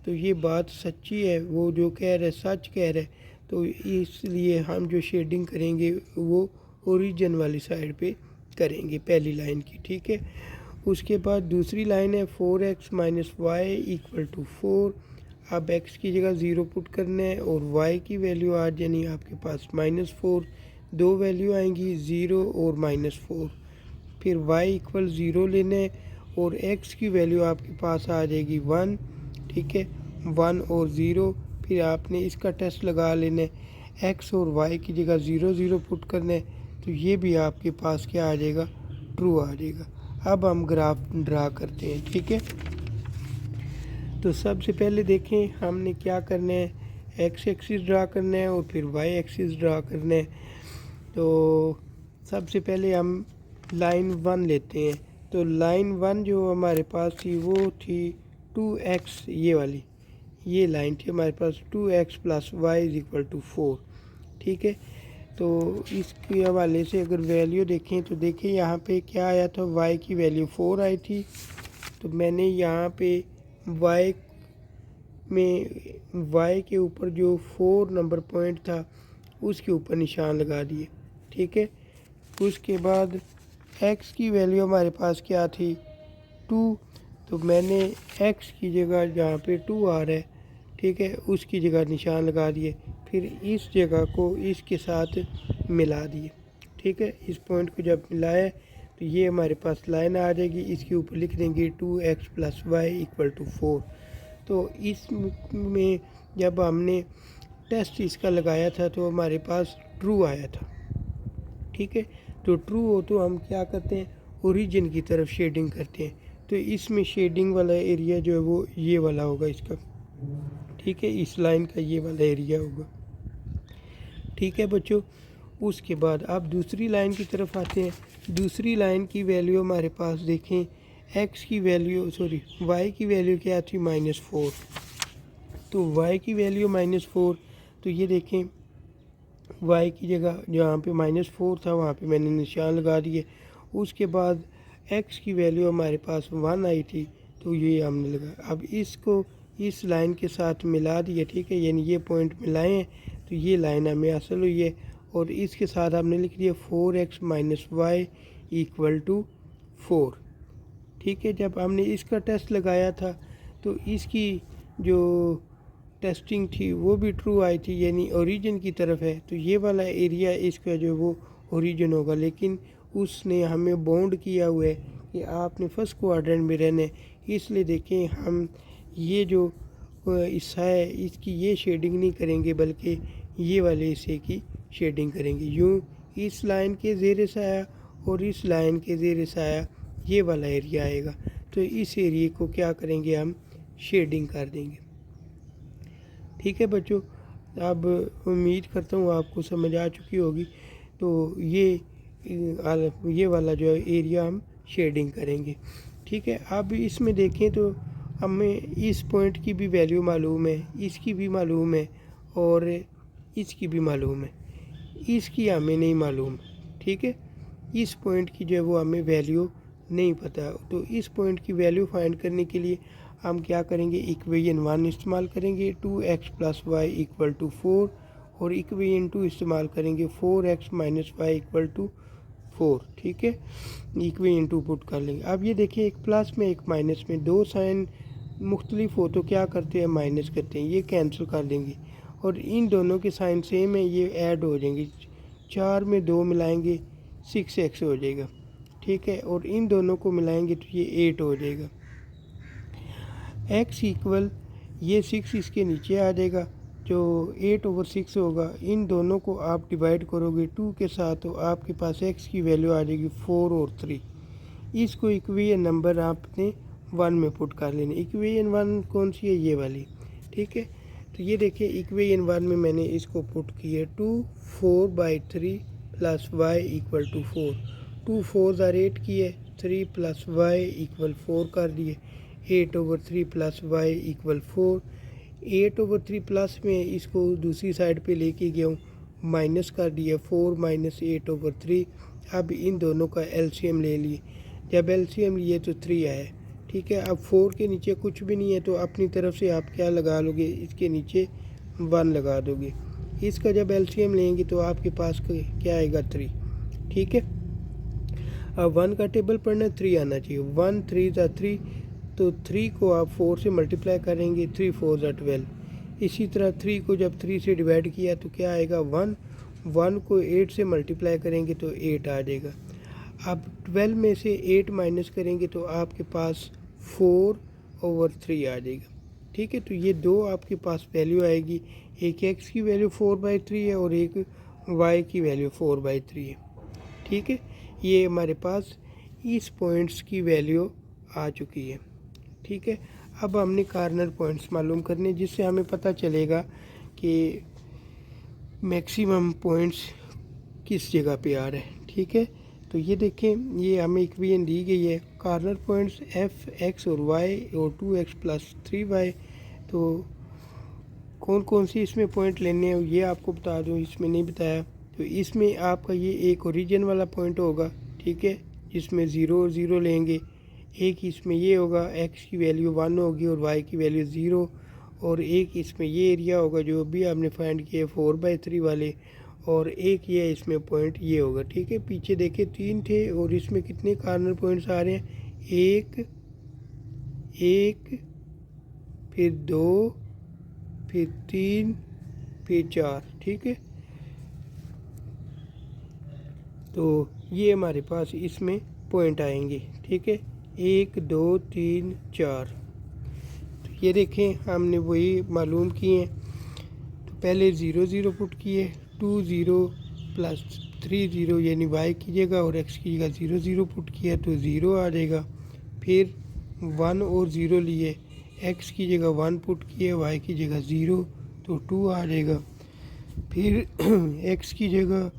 तो ये बात सच्ची है, वो जो कह रहे सच कह रहे। तो इसलिए हम जो शेडिंग करेंगे वो ओरिजिन वाली साइड पे करेंगे पहली लाइन की। ठीक है, उसके बाद दूसरी लाइन है 4x minus Y equal to 4। अब x की जगह 0 पुट करना है और y की वैल्यू आ जानी आपके पास -4। दो वैल्यू आएंगी 0 और -4। फिर y इक्वल 0 लेना है और x की वैल्यू आपके पास आ जाएगी 1। ठीक है, 1 और 0, फिर आपने इसका टेस्ट लगा लेना है, x और y की जगह 0 0 पुट करना है, तो ये भी आपके पास क्या आ जाएगा ट्रू आ जाएगा। अब हम ग्राफ ड्रा करते हैं। ठीक है, तो सबसे पहले देखें हमने क्या करना है, एक्स एक्सिस ड्रा करना है और फिर वाई एक्सिस ड्रा करना है। तो सबसे पहले हम लाइन 1 लेते हैं। तो लाइन 1 जो हमारे पास थी वो थी 2x, ये वाली ये लाइन थी हमारे पास 2x plus Y is equal to 4। ठीक है, तो इसके हवाले से अगर वैल्यू देखें तो देखें यहाँ पे क्या आया था, y की वैल्यू 4 आई थी। तो मैंने यहाँ पे y के ऊपर जो 4 नंबर पॉइंट था उसके ऊपर निशान लगा दिए। ठीक है, उसके बाद x की वैल्यू हमारे पास क्या थी 2, तो मैंने x की जगह जहाँ पे 2 आ रहा है, ठीक है, उसकी जगह निशान लगा दिए, फिर इस जगह को इसके साथ मिला दिए। ठीक है, इस पॉइंट को जब मिलाए तो ये हमारे पास लाइन आ जाएगी, इसके ऊपर लिख देंगे 2x plus Y equal to 4। तो इसमें जब हमने टेस्ट इसका लगाया था तो हमारे पास ट्रू आया था। ठीक है, तो ट्रू हो तो हम क्या करते हैं, ओरिजिन की तरफ शेडिंग करते हैं। तो इसमें शेडिंग वाला एरिया जो है वो ये वाला होगा इसका। ठीक है, इस लाइन का ये वाला एरिया होगा। ठीक है बच्चों, उसके बाद आप दूसरी लाइन की तरफ आते हैं। दूसरी लाइन की वैल्यू हमारे पास देखें, x की वैल्यू y की वैल्यू क्या थी -4। तो y की वैल्यू -4, तो ये देखें y की जगह जहाँ पे -4 था वहाँ पे मैंने निशान लगा दिए। उसके बाद एक्स की वैल्यू हमारे पास 1 आई थी, तो ये हमने लगा। अब इसको इस लाइन के साथ मिला दिया, ठीक है, यानी ये पॉइंट मिलाए हैं तो ये लाइन हमें हासिल हुई है। और इसके साथ हमने लिख दिया 4x minus Y equal to 4, ठीक है। जब हमने इसका टेस्ट लगाया था तो इसकी जो टेस्टिंग थी वो भी ट्रू आई थी, यानी ओरिजिन की तरफ है, तो ये वाला एरिया इसका जो वो ओरिजिन होगा। लेकिन उसने हमें बाउंड किया हुआ है कि आपने फर्स्ट क्वाड्रेंट में रहना है, इसलिए देखें हम ये जो हिस्सा है इसकी ये शेडिंग नहीं करेंगे, बल्कि ये वाले हिस्से की शेडिंग करेंगे। यूँ इस लाइन के ज़ेर साया और इस लाइन के ज़ेर साया ये वाला एरिया आएगा, तो इस एरिया को क्या करेंगे, हम शेडिंग कर देंगे। ठीक है बच्चों, अब उम्मीद करता हूँ आपको समझ आ चुकी होगी। तो ये वाला जो एरिया हम शेडिंग करेंगे, ठीक है। अब इसमें देखें तो हमें इस पॉइंट की भी वैल्यू मालूम है, इसकी भी मालूम है और इसकी भी मालूम है, इसकी हमें नहीं मालूम, ठीक है। इस पॉइंट की जो है वो हमें वैल्यू नहीं पता, तो इस पॉइंट की वैल्यू फाइंड करने के लिए हम क्या करेंगे, इक्वेशन 1 इस्तेमाल करेंगे 2x plus Y equal to 4, और इक्वेशन 2 इस्तेमाल करेंगे 4x minus Y equal to 4, ठीक है। इक्वेशन 2 पुट कर लेंगे। अब ये देखिए, एक प्लस में एक माइनस में दो साइन मुख्तलिफ हो तो क्या करते हैं, माइनस करते हैं, ये कैंसिल कर देंगे और इन दोनों के साइन सेम है, ये ऐड हो जाएंगे। 4 में 2 मिलाएंगे 6x हो जाएगा, ठीक है, और इन दोनों को मिलाएंगे तो ये 8 हो जाएगा। x इक्वल ये 6 इसके नीचे आ जाएगा, जो 8/6 होगा। इन दोनों को आप डिवाइड करोगे 2 के साथ तो आपके पास x की वैल्यू आ जाएगी 4 और 3। इसको इक्वेशन नंबर आपने 1 में पुट कर लेना। इक्वेशन 1 कौन सी है, ये वाली, ठीक है। तो ये देखिए, इक्वेशन 1 में मैंने इसको पुट किया 2 4/3 प्लस वाई इक्वल टू 4। 2 4 8 की है, 3 प्लस वाई इक्वल 4 कर दिए, 8/3 प्लस वाई इक्वल 4। 8/3 प्लस में इसको दूसरी साइड पे लेके गया हूँ, माइनस कर दिया 4 माइनस 8/3। अब इन दोनों का एलसीएम ले लिए, जब एलसीएम लिए तो 3 आया, ठीक है। अब 4 के नीचे कुछ भी नहीं है तो अपनी तरफ से आप क्या लगा लोगे, इसके नीचे 1 लगा दोगे। इसका जब एलसीएम लेंगे तो आपके पास क्या आएगा, 3, ठीक है। अब 1 का टेबल पढ़ना, 3 आना चाहिए। 1 3 ज़ा 3, तो 3 को आप 4 से मल्टीप्लाई करेंगे, 3 4 ज़ा 12। इसी तरह 3 को जब 3 से डिवाइड किया तो क्या आएगा, 1। 1 को 8 से मल्टीप्लाई करेंगे तो 8 आ जाएगा। अब 12 में से 8 माइनस करेंगे तो आपके पास 4/3 आ जाएगा, ठीक है। तो ये दो आपके पास वैल्यू आएगी, एक x की वैल्यू 4/3 है और एक y की वैल्यू 4/3 है, ठीक है। ये हमारे पास इस पॉइंट्स की वैल्यू आ चुकी है, ठीक है। अब हमने कार्नर पॉइंट्स मालूम करने, जिससे हमें पता चलेगा कि मैक्सिमम पॉइंट्स किस जगह पे आ रहे हैं, ठीक है। तो ये देखें, ये हमें इक्वेशन दी गई है, कार्नर पॉइंट्स f x और y और 2x प्लस 3y। तो कौन कौन सी इसमें पॉइंट लेने हैं ये आपको बता दूं, इसमें नहीं बताया। तो इसमें आपका ये एक ओरिजिन वाला पॉइंट होगा, ठीक है, जिसमें 0 और 0 लेंगे। एक इसमें ये होगा, x की वैल्यू 1 होगी और y की वैल्यू 0। और एक इसमें ये एरिया होगा जो अभी हमने फाइंड किया 4/3 वाले, और एक ये इसमें पॉइंट ये होगा, ठीक है। पीछे देखे 3 थे और इसमें कितने कार्नर पॉइंट्स आ रहे हैं, 1 1 फिर 2 फिर 3 फिर 4, ठीक है। तो ये हमारे पास इसमें पॉइंट आएंगे, ठीक है, 1 2 3 4। तो ये देखें, हमने वही मालूम किए हैं। तो पहले 0 0 पुट किए, 2 0 प्लस 3 0 यानी y की जगह और x की जगह 0 0 पुट किया तो 0 आ जाएगा। फिर 1 और 0 लिए, x की जगह 1 पुट किए, y की जगह 0 तो 2 आ जाएगा। फिर x की जगह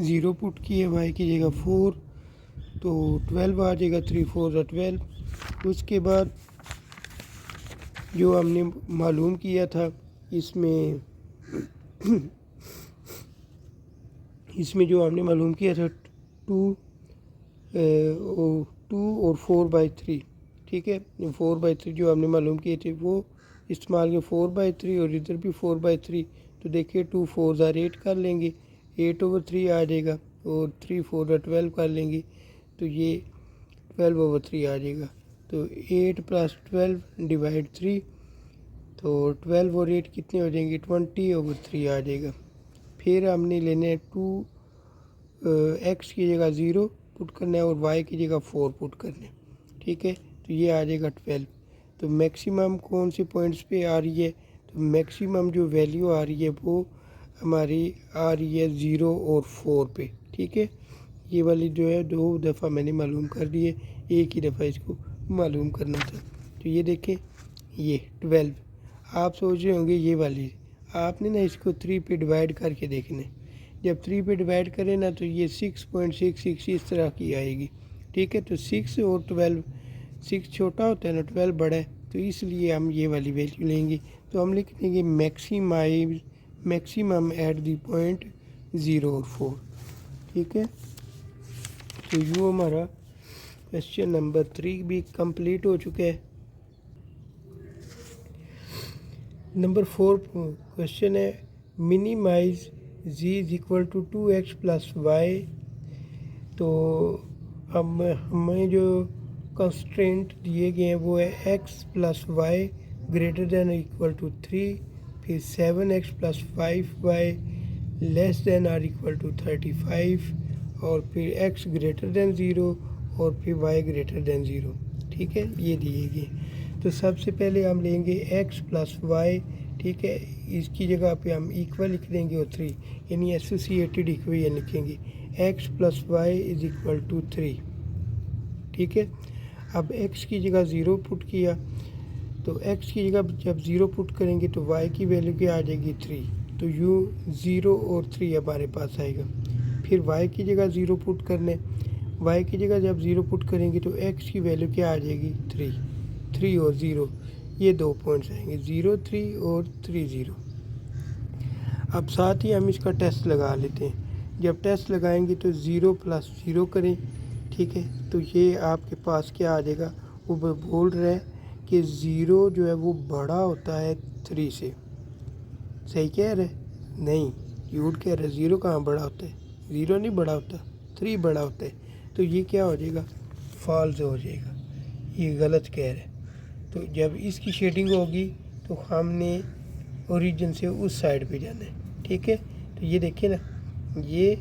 0 पुट किए, y की जगह 4 तो 12 आ जाएगा, 3 4 ज़ा 12। उसके बाद जो हमने मालूम किया था इसमें इसमें जो हमने मालूम किया था 2 और 4/3, ठीक है। 4/3 जो हमने मालूम किए थे वो इस्तेमाल किए, 4/3 और इधर भी 4/3। तो देखिए 2 4 ज़ार 8 कर लेंगे, 8/3 आ जाएगा, और 3 4 ज़ार 12 कर लेंगे तो ये 12/3 आ जाएगा। तो 8 + 12 डिवाइड 3, तो 12 और 8 कितने हो जाएंगे, 20/3 आ जाएगा। फिर हमने लेने हैं 2 x की जगह 0 पुट करना है और y की जगह 4 पुट करना है, ठीक है। तो ये आ जाएगा 12। तो मैक्सिमम कौन से पॉइंट्स पे आ रही है, तो मैक्सिमम जो वैल्यू आ रही है वो हमारी आ रही है 0 और 4 पे, ठीक है। ये वाली जो है 2 दफ़ा मैंने मालूम कर दी है, एक ही दफ़ा इसको मालूम करना था। तो ये देखें ये 12, आप सोच रहे होंगे ये वाली, आपने ना इसको 3 पे डिवाइड करके देखना है। जब 3 पे डिवाइड करें ना तो ये 6.66 इस तरह की आएगी, ठीक है। तो 6 और 12, 6 छोटा होता है ना, 12 बड़ा है, तो इसलिए हम ये वाली वैल्यू लेंगे। तो हम लिख देंगे मैक्सिमम एट द पॉइंट 0 और 4, ठीक है। तो यूँ हमारा क्वेश्चन नंबर 3 भी कंप्लीट हो चुका है। नंबर 4 क्वेश्चन है मिनिमाइज z = 2x + y। तो अब हमें जो कंस्ट्रेंट दिए गए हैं वो है x + y ≥ 3, फिर 7x + 5y <= 35, और फिर x > 0 और फिर y > 0, ठीक है। ये दिए गए। तो सबसे पहले हम लेंगे x + y, ठीक है। इसकी जगह पे हम इक्वल लिख देंगे और 3, यानी एसोसिएटेड इक्वेशन लिखेंगे, x + y = 3, ठीक है। अब x की जगह 0 पुट किया, तो x की जगह जब 0 पुट करेंगे तो y की वैल्यू क्या आ जाएगी 3, तो यूँ 0 और 3 हमारे पास आएगा। फिर y की जगह 0 पुट करने, y की जगह जब 0 पुट करेंगे तो x की वैल्यू क्या आ जाएगी 3 और 0, ये 2 पॉइंट्स आएंगे 0 3 और 3 0। अब साथ ही हम इसका टेस्ट लगा लेते हैं। जब टेस्ट लगाएंगे तो 0 + 0 करें, ठीक है। तो ये आपके पास क्या आ जाएगा, वो बोल रहा है कि 0 जो है वो बड़ा होता है 3 से। सही कह रहे नहीं, झूठ कह रहे, 0 कहाँ बड़ा होता है, 0 नहीं बड़ा होता, 3 बड़ा होता है। तो ये क्या हो जाएगा, फॉल्स हो जाएगा, ये गलत कह रहे। तो जब इसकी शेडिंग होगी तो हमने ओरिजिन से उस साइड पे जाना है, ठीक है। तो ये देखिए ना, ये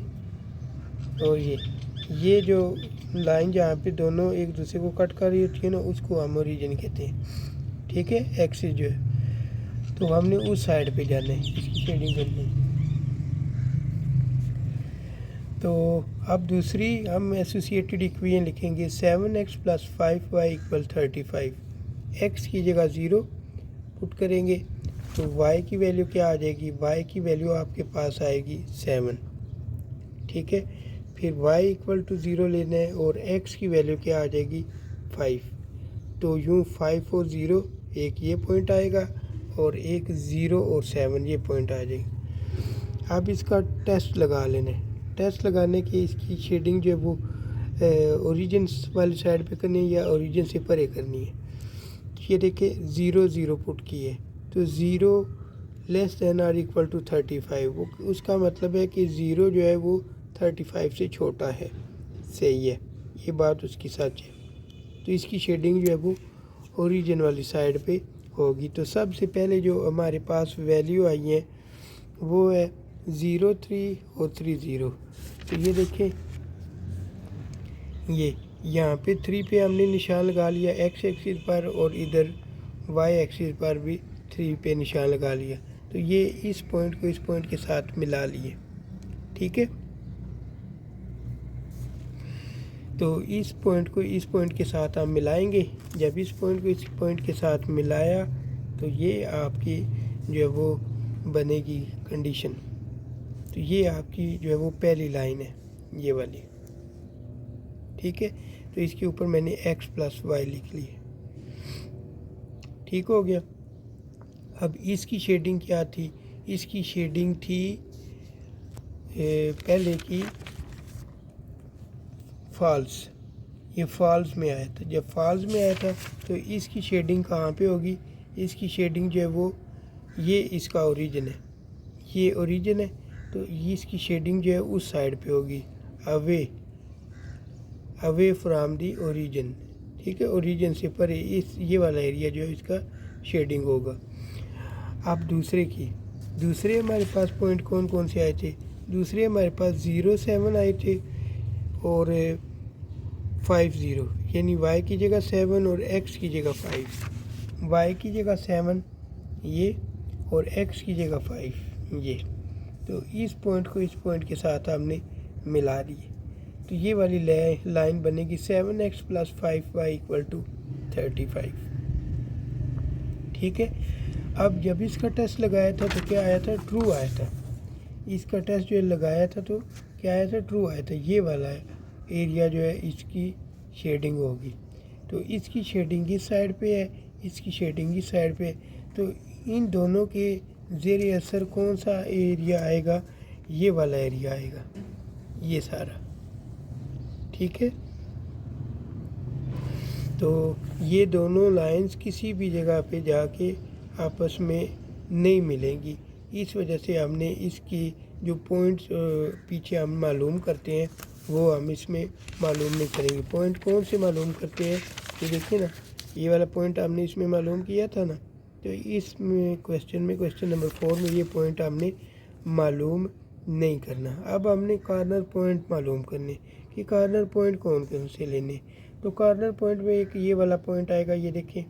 और ये जो लाइन जहाँ पे दोनों एक दूसरे को कट कर रही होती है ना, उसको हम ओरिजिन कहते हैं, ठीक है, एक्सिस जो है। तो हमने उस साइड पे जाना है, इसकी शेडिंग करनी है। तो अब दूसरी हम एसोसिएटेड इक्वेशन लिखेंगे, 7x + 5y = 35। x की जगह 0 पुट करेंगे तो y की वैल्यू क्या आ जाएगी, y की वैल्यू आपके पास आएगी 7, ठीक है। फिर y = 0 लेना है और x की वैल्यू क्या आ जाएगी 5। तो यूँ 5 और 0, एक ये पॉइंट आएगा और एक 0 और 7 ये पॉइंट आ जाएगा। अब इसका टेस्ट लगा लेना है। टेस्ट लगाने की इसकी शेडिंग जो है वो ओरिजिन वाली साइड पे करनी है या ओरिजिन से परे करनी है। ये देखिए 0 0 पुट किए, तो 0 <= 35, वो उसका मतलब है कि 0 जो है वो 35 से छोटा है, सही है, ये बात उसकी सच है। तो इसकी शेडिंग जो है वो ओरिजिन वाली साइड पे होगी। तो सबसे पहले जो हमारे पास वैल्यू आई है वो है 0 3 और 3 0। तो ये देखें, ये यहाँ पे 3 पे हमने निशान लगा लिया x एक्सिस पर, और इधर y एक्सिस पर भी 3 पे निशान लगा लिया। तो ये इस पॉइंट को इस पॉइंट के साथ मिला लिए, ठीक है। तो इस पॉइंट को इस पॉइंट के साथ हम मिलाएंगे। जब इस पॉइंट को इस पॉइंट के साथ मिलाया तो ये आपकी जो है वो बनेगी कंडीशन। तो ये आपकी जो है वो पहली लाइन है, ये वाली, ठीक है। तो इसके ऊपर मैंने x + y लिख ली, ठीक हो गया। अब इसकी शेडिंग क्या थी, इसकी शेडिंग थी पहले की फॉल्स, ये फॉल्स में आया था। जब फॉल्स में आया था तो इसकी शेडिंग कहाँ पे होगी, इसकी शेडिंग जो है वो ये इसका ओरिजिन है, ये ओरिजिन है, तो इसकी शेडिंग जो है उस साइड पे होगी, अवे फ्रॉम दी ओरिजिन। ठीक है, ओरिजिन से परे इस ये वाला एरिया जो है इसका शेडिंग होगा। अब दूसरे हमारे पास पॉइंट कौन कौन से आए थे, दूसरे हमारे पास 0 7 आए थे और 5 0, यानी y की जगह 7 और x की जगह 5, y की जगह 7 ये और x की जगह 5 ये। तो इस पॉइंट को इस पॉइंट के साथ हमने मिला दिए, तो ये वाली लाइन बनेगी 7x + 5y = 35। ठीक है, अब जब इसका टेस्ट लगाया था तो क्या आया था, ट्रू आया था। इसका टेस्ट जो लगाया था तो क्या आया था, ट्रू आया था। ये वाला एरिया जो है इसकी शेडिंग होगी, तो इसकी शेडिंग इस साइड पे है, इसकी शेडिंग इस साइड पे है, तो इन दोनों के ज़ेरे असर कौन सा एरिया आएगा, ये वाला एरिया आएगा, ये सारा। ठीक है, तो ये दोनों लाइंस किसी भी जगह पे जाके आपस में नहीं मिलेंगी। इस वजह से हमने इसकी जो पॉइंट्स पीछे हम मालूम करते हैं वो हम इसमें मालूम नहीं करेंगे। पॉइंट कौन से मालूम करते हैं, ये देखिए ना, ये वाला पॉइंट हमने इसमें मालूम किया था ना, तो इसमें क्वेश्चन नंबर 4 में ये पॉइंट हमने मालूम नहीं करना। अब हमने कॉर्नर पॉइंट मालूम करने कि कॉर्नर पॉइंट कौन कौन से लेने। तो कॉर्नर पॉइंट में एक ये वाला पॉइंट आएगा, ये देखें।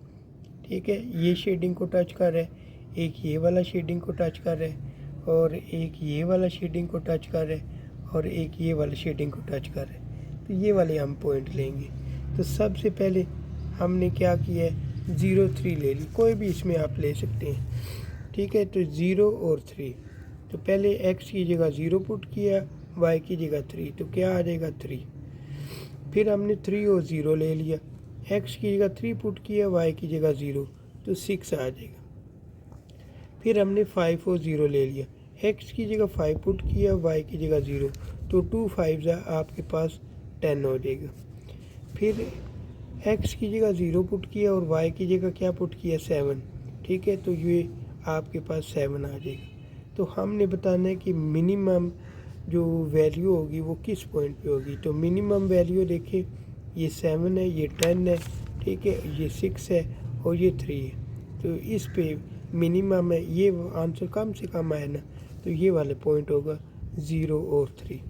ठीक है, ये शेडिंग को टच कर रहा है, एक ये वाला शेडिंग को टच कर रहा है, और एक ये वाला शेडिंग को टच कर रहा है, और एक ये वाला शेडिंग को टच कर रहा है। तो ये वाले हम पॉइंट लेंगे। तो सबसे पहले हमने क्या किया है, 0 3 ले ली, कोई भी इसमें आप ले सकते हैं। ठीक है, तो 0 और 3, तो पहले x की जगह 0 पुट किया, y की जगह 3, तो क्या आ जाएगा 3। फिर हमने 3 और 0 ले लिया, x की जगह 3 पुट किया, y की जगह 0, तो 6 आ जाएगा। फिर हमने 5 और 0 ले लिया, x की जगह 5 पुट किया, y की जगह 0, तो 2 5 आपके पास 10 हो जाएगा। फिर x की जगह 0 पुट किया और y की जगह क्या पुट किया, 7। ठीक है, तो ये आपके पास 7 आ जाएगा। तो हमने बताना है कि मिनिमम जो वैल्यू होगी वो किस पॉइंट पे होगी। तो मिनिमम वैल्यू देखिए, ये 7 है, ये 10 है, ठीक है, ये 6 है और ये 3 है, तो इस पे मिनिमम है। ये आंसर कम से कम आया ना, तो ये वाले पॉइंट होगा 0 और 3।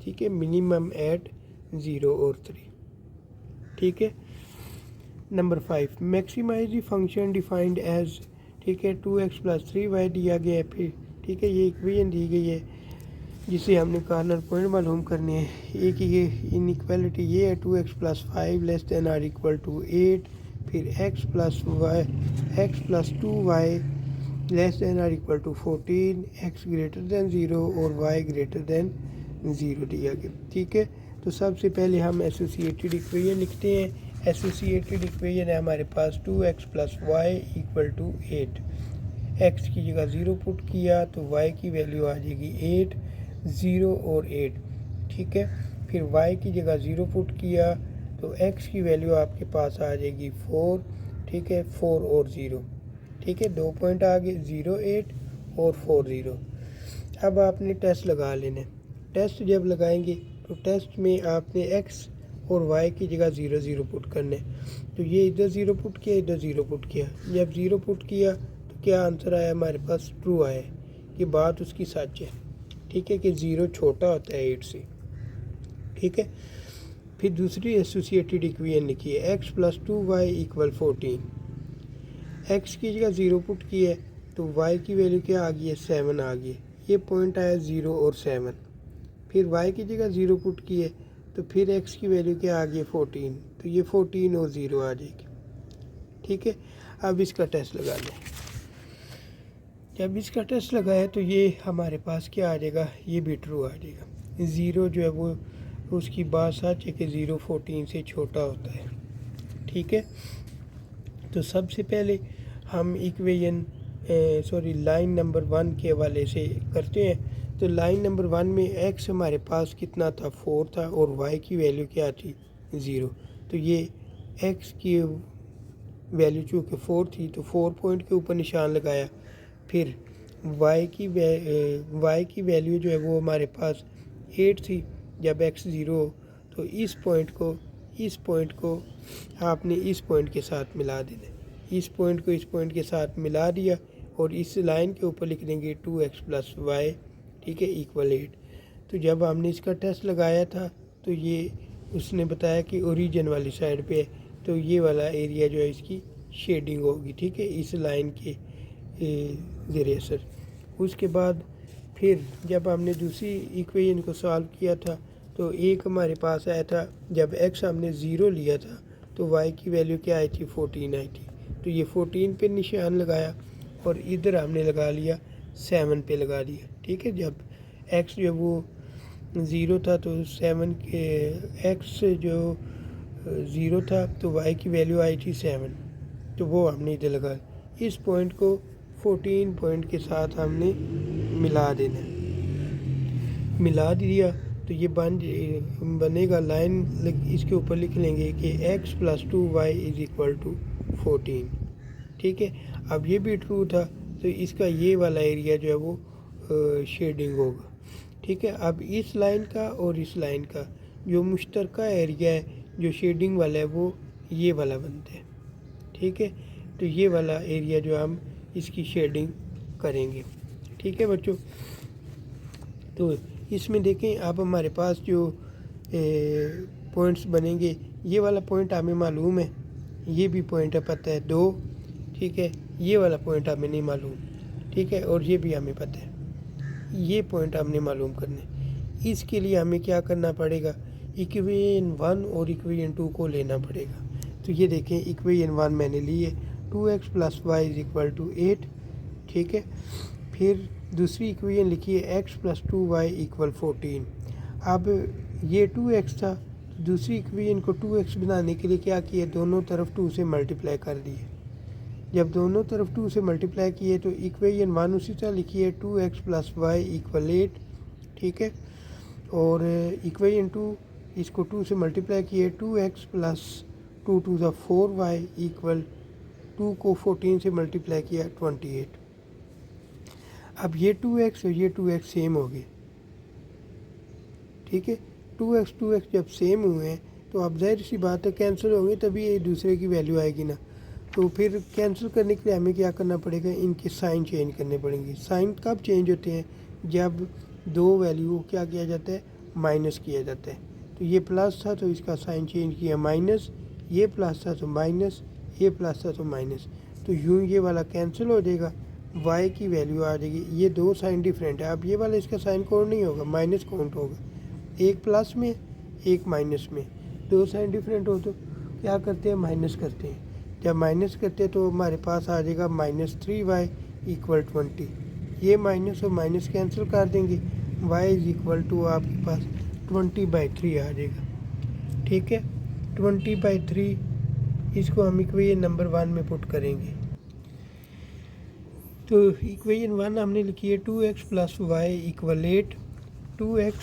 ठीक है, मिनिमम एट 0 और 3। ठीक है, number 5, maximise the function defined as. ठीक है, 2x + 3y दिया गया है। फिर ठीक है, ये इक्वेशन दी गई है जिसे हमने कॉर्नर पॉइंट मालूम करने हैं। एक ये इनइक्वालिटी ये है, 2x + 5 <= 8। फिर x + 2y <= 14, x > 0 और y > 0 दिया गया। ठीक है, तो सबसे पहले हम एसोसिएटेड इक्वेशन लिखते हैं। एसोसिएटेड इक्वेशन है हमारे पास 2x + y = 8। x की जगह 0 पुट किया तो y की वैल्यू आ जाएगी 8, 0 और 8। ठीक है, फिर y की जगह 0 पुट किया तो x की वैल्यू आपके पास आ जाएगी 4। ठीक है, 4 और 0। ठीक है, 2 पॉइंट आ गए, 0 8 और 4 0। अब आपने टेस्ट लगा लेना। टेस्ट जब लगाएंगे तो टेस्ट में आपने x और y की जगह 0 0 पुट करना है। तो ये इधर 0 पुट किया, इधर 0 पुट किया। जब 0 पुट किया तो क्या आंसर आया हमारे पास, ट्रू आया कि बात उसकी सच है। ठीक है, कि 0 छोटा होता है 8 से। ठीक है, फिर दूसरी एसोसिएटेड इक्वेशन लिखिए, x + 2y = 14। x की जगह 0 पुट किया तो y की वैल्यू क्या आ गई है, 7 आ गई। ये पॉइंट आया 0 और 7। फिर y की जगह 0 पुट किए तो फिर x की वैल्यू क्या आ गई, 14, तो ये 14 और 0 आ जाएगी। ठीक है, अब इसका टेस्ट लगा लें। जब इसका टेस्ट लगाया तो ये हमारे पास क्या आ जाएगा, ये भी ट्रू आ जाएगा। 0 जो है वो उसकी बात सच है कि 0 14 से छोटा होता है। ठीक है, तो सबसे पहले हम इक्वेशन लाइन नंबर 1 के हवाले से करते हैं। तो लाइन नंबर 1 में x हमारे पास कितना था, 4 था, और y की वैल्यू क्या थी, 0। तो ये एक्स की वैल्यू चूँकि 4 थी तो 4 पॉइंट के ऊपर निशान लगाया। फिर वाई की वैल्यू जो है वो हमारे पास 8 थी जब एक्स 0 हो, तो इस पॉइंट को आपने इस पॉइंट के साथ मिला देना। इस पॉइंट को इस पॉइंट के साथ मिला दिया और इस लाइन के ऊपर लिख देंगे 2x + y, ठीक है, इक्वल 8। तो जब हमने इसका टेस्ट लगाया था तो ये उसने बताया कि ओरिजिन वाली साइड पे है, तो ये वाला एरिया जो है इसकी शेडिंग होगी, ठीक है, इस लाइन के ज़रिए असर। उसके बाद फिर जब हमने दूसरी इक्वेशन को सॉल्व किया था तो एक हमारे पास आया था जब x हमने 0 लिया था तो y की वैल्यू क्या आई थी, 14 आई थी। तो ये 14 पे निशान लगाया और इधर हमने लगा लिया 7 पे लगा दिया, ठीक है। जब x जो वो 0 था तो 7 के x जो 0 था तो y की वैल्यू आई थी 7, तो वो हमने इधर लगा। इस पॉइंट को 14 पॉइंट के साथ हमने मिला देना, मिला दिया तो ये बनेगा लाइन। इसके ऊपर लिख लेंगे कि x + 2y = 14, ठीक है। अब ये भी ट्रू था तो इसका ये वाला एरिया जो है वो शेडिंग होगा, ठीक है। अब इस लाइन का और इस लाइन का जो मुश्तरका एरिया है जो शेडिंग वाला है वो ये वाला बनता है, ठीक है। तो ये वाला एरिया जो हम इसकी शेडिंग करेंगे, ठीक है बच्चों। तो इसमें देखें अब हमारे पास जो पॉइंट्स बनेंगे, ये वाला पॉइंट हमें मालूम है, ये भी पॉइंट है पता है 2, ठीक है। ये वाला पॉइंट हमें नहीं मालूम, ठीक है, और ये भी हमें पता है। ये पॉइंट हमने मालूम करने, इसके लिए हमें क्या करना पड़ेगा, इक्वेशन 1 और इक्वेशन 2 को लेना पड़ेगा। तो ये देखें इक्वेशन 1 मैंने ली है 2x + y = 8, ठीक है। फिर दूसरी इक्वेशन लिखी है x + 2y = 14। अब ये 2x था, दूसरी इक्वेशन को 2x बनाने के लिए क्या किया, दोनों तरफ 2 से मल्टीप्लाई कर दिए। जब दोनों तरफ 2 से मल्टीप्लाई किए तो इक्वेशन 1 उसी तरह लिखी है 2x + y = 8, ठीक है। और इक्वेशन 2 इसको 2 से मल्टीप्लाई किए 2x + 2 to the 4y = 2 को 14 से मल्टीप्लाई किया 28। अब ये 2x और ये 2x सेम हो गए, ठीक है। 2x जब सेम हुए हैं तो अब जाहिर सी बात है कैंसिल होंगे तभी एक दूसरे की वैल्यू आएगी ना। तो फिर कैंसिल करने के लिए हमें क्या करना पड़ेगा, इनके साइन चेंज करने पड़ेंगे। साइन कब चेंज होते हैं, जब दो वैल्यू क्या किया जाता है, माइनस किया जाता है। तो ये प्लस था तो इसका साइन चेंज किया माइनस, ये प्लस था तो माइनस, ये प्लस था तो माइनस। तो यूँ ये वाला कैंसिल हो जाएगा, y की वैल्यू आ जाएगी। ये दो साइन डिफरेंट है, अब ये वाला इसका साइन काउंट नहीं होगा, माइनस काउंट होगा। एक प्लस में एक माइनस में, दो साइन डिफरेंट हो तो क्या करते हैं, माइनस करते हैं। जब माइनस करते हैं तो हमारे पास आ जाएगा -3y = 20। ये माइनस और माइनस कैंसिल कर देंगे, y = आपके पास 20/3 आ जाएगा, ठीक है। 20/3 इसको हम इक्वेशन नंबर 1 में पुट करेंगे। तो इक्वेशन 1 हमने लिखी है 2x + y = 8। 2x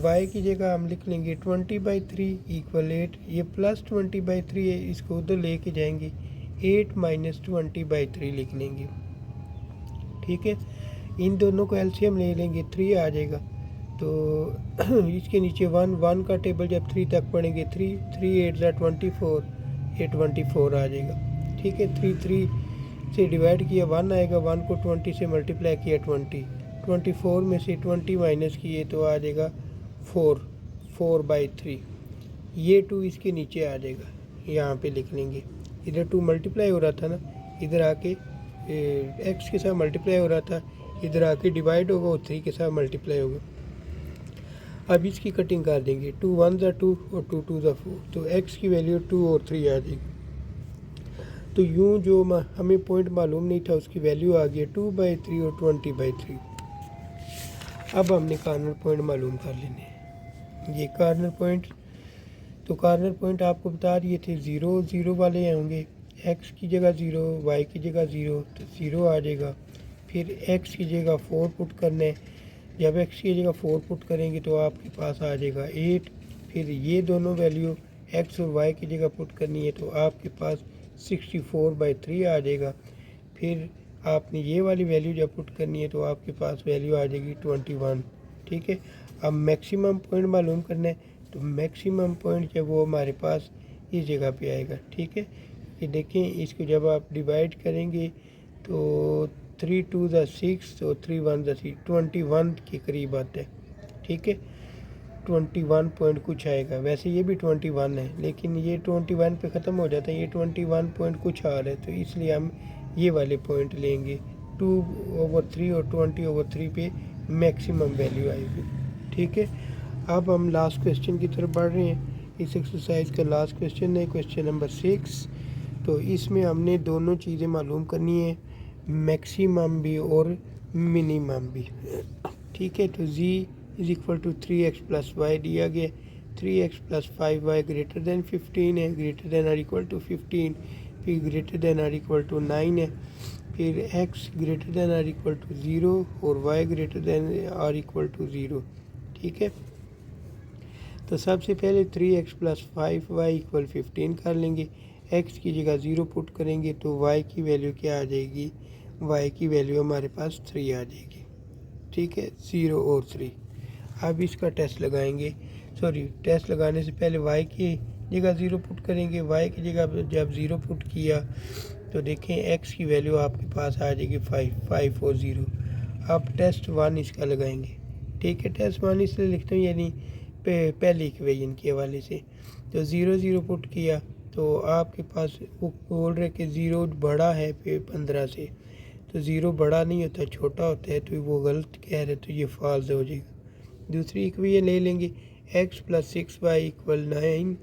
y की जगह हम लिख लेंगे 20/3 = 8। ये +20/3 है, इसको उधर लेके जाएंगे 8 - 20/3 लिख लेंगे, ठीक है। इन दोनों को एलसीएम ले लेंगे, 3 आ जाएगा। तो इसके नीचे 1 का टेबल जब 3 तक पढ़ेंगे, 3 8 = 24, ये 24 आ जाएगा, ठीक है। 3 से डिवाइड किया 1 आएगा, 1 को 20 से मल्टीप्लाई किया 20, 24 में से 20 माइनस किए तो आ जाएगा 4/3। ये 2 इसके नीचे आ जाएगा, यहाँ पे लिख लेंगे। इधर 2 मल्टीप्लाई हो रहा था ना, इधर आके x के साथ मल्टीप्लाई हो रहा था, इधर आके डिवाइड होगा और 3 के साथ मल्टीप्लाई होगा। अब इसकी कटिंग कर देंगे, 2 1 = 2 और 2 2 = 4, तो x की वैल्यू 2 और 3 आ जाएगी। तो यूँ जो हमें पॉइंट मालूम नहीं था उसकी वैल्यू आ गई 2/3 और 20/3। अब हमने कार्नर पॉइंट मालूम कर लेने हैं। ये कार्नर पॉइंट, तो कार्नर पॉइंट आपको बता दिए थे 0 0 वाले होंगे, x की जगह 0, y की जगह 0, तो 0 आ जाएगा। फिर x की जगह 4 पुट करना है, जब x की जगह 4 पुट करेंगे तो आपके पास आ जाएगा 8। फिर ये दोनों वैल्यू एक्स और वाई की जगह पुट करनी है तो आपके पास 64/3 आ जाएगा। फिर आपने ये वाली वैल्यू जब पुट करनी है तो आपके पास वैल्यू आ जाएगी 21। ठीक है, अब मैक्सिमम पॉइंट मालूम करना है तो मैक्सिमम पॉइंट जब वो हमारे पास इस जगह पे आएगा। ठीक है, ये देखें, इसको जब आप डिवाइड करेंगे तो 3 2 6 तो 3 1 3 21 के करीब आता है। ठीक है, 21 पॉइंट कुछ आएगा। वैसे ये भी 21 है लेकिन ये 21 पे ख़त्म हो जाता है, ये 21 पॉइंट कुछ आ रहा है तो इसलिए हम ये वाले पॉइंट लेंगे। 2/3 और 20/3 पे मैक्सिमम वैल्यू आएगी। ठीक है, अब हम लास्ट क्वेश्चन की तरफ बढ़ रहे हैं। इस एक्सरसाइज का लास्ट क्वेश्चन है क्वेश्चन नंबर 6। तो इसमें हमने दोनों चीज़ें मालूम करनी है, मैक्सिमम भी और मिनिमम भी। ठीक है, तो z = 3x + y दिया गया। 3x + 5y > 15 है, ग्रेटर देन और इक्वल टू 15, फिर ग्रेटर देन और इक्वल टू 9 है, फिर x ग्रेटर देन और इक्वल टू 0 और y ग्रेटर देन और इक्वल टू 0। ठीक है, तो सबसे पहले 3x + 5y = 15 कर लेंगे। x की जगह 0 पुट करेंगे तो y की वैल्यू क्या आ जाएगी, y की वैल्यू हमारे पास 3 आ जाएगी। ठीक है, 0 और 3। अब इसका टेस्ट लगाएंगे, टेस्ट लगाने से पहले y की जगह 0 पुट करेंगे। y की जगह जब 0 पुट किया तो देखें x की वैल्यू आपके पास आ जाएगी 5 और 0। अब टेस्ट 1 इसका लगाएंगे। ठीक है, टेस्ट 1 इसलिए लिखते हैं यानी पहले इक्वेशन के हवाले से। तो 0 0 पुट किया तो आपके पास वो बोल रहे कि 0 बड़ा है 15 से, तो 0 बड़ा नहीं होता, छोटा होता है, तो वो गलत कह रहे, तो ये फॉल्स हो जाएगा। दूसरी इक्वेशन ले लेंगे, x + 6y = 9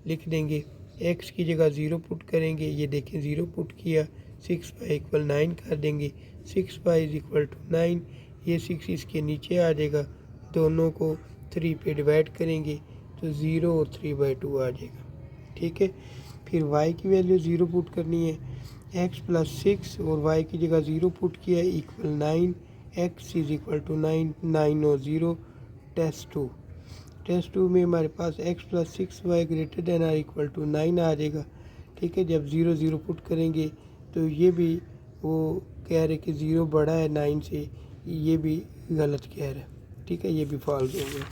लिख देंगे। x की जगह 0 पुट करेंगे, ये देखें 0 पुट किया, 6y = 9 कर देंगे। 6y = 9, ये 6 इसके नीचे आ जाएगा, दोनों को 3 पे डिवाइड करेंगे तो 0 और 3/2 आ जाएगा। ठीक है, फिर y की वैल्यू 0 पुट करनी है, x + 6 और y की जगह 0 पुट किया = 9, x = 9, 9 और 0। टेस्ट 2 में हमारे पास x + 6y > 9 आ जाएगा। ठीक है, जब 0 0 पुट करेंगे तो ये भी वो कह रहे कि 0 बड़ा है 9 से, ये भी गलत कह रहा है। ठीक है, ये भी फॉल्स हो गया।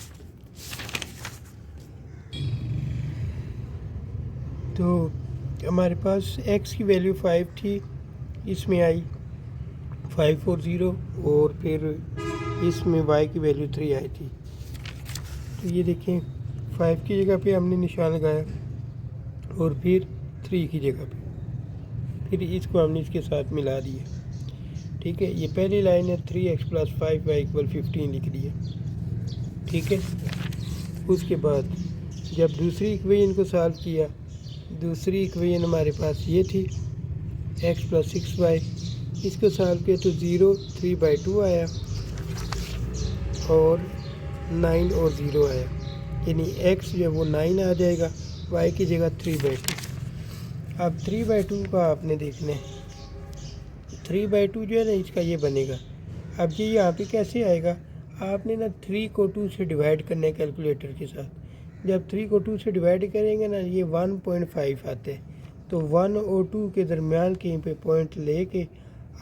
तो हमारे पास x की वैल्यू 5 थी, इसमें आई 5 और 0, और फिर इसमें y की वैल्यू 3 आई थी। तो ये देखें 5 की जगह पे हमने निशान लगाया और फिर 3 की जगह पे, फिर इसको हमने इसके साथ मिला दिया। ठीक है, ये पहली लाइन है, 3x + 5y = 15 लिख दिया। ठीक है, उसके बाद जब दूसरी इक्वेशन को सॉल्व किया, दूसरी इक्वेशन हमारे पास ये थी, x + 6y, इसको सॉल्व किया तो 0 3/2 आया और 9 और 0 आया, यानी x जो है वो 9 आ जाएगा, y की जगह 3/2। अब 3/2 का आपने देखना है, 3/2 जो है ना इसका ये बनेगा। अब ये यहाँ पे कैसे आएगा, आपने ना 3 को 2 से डिवाइड करना है कैलकुलेटर के साथ। जब 3 को 2 से डिवाइड करेंगे ना, ये 1.5 आते हैं, तो 1 और 2 के दरमियान कहीं पे पॉइंट लेके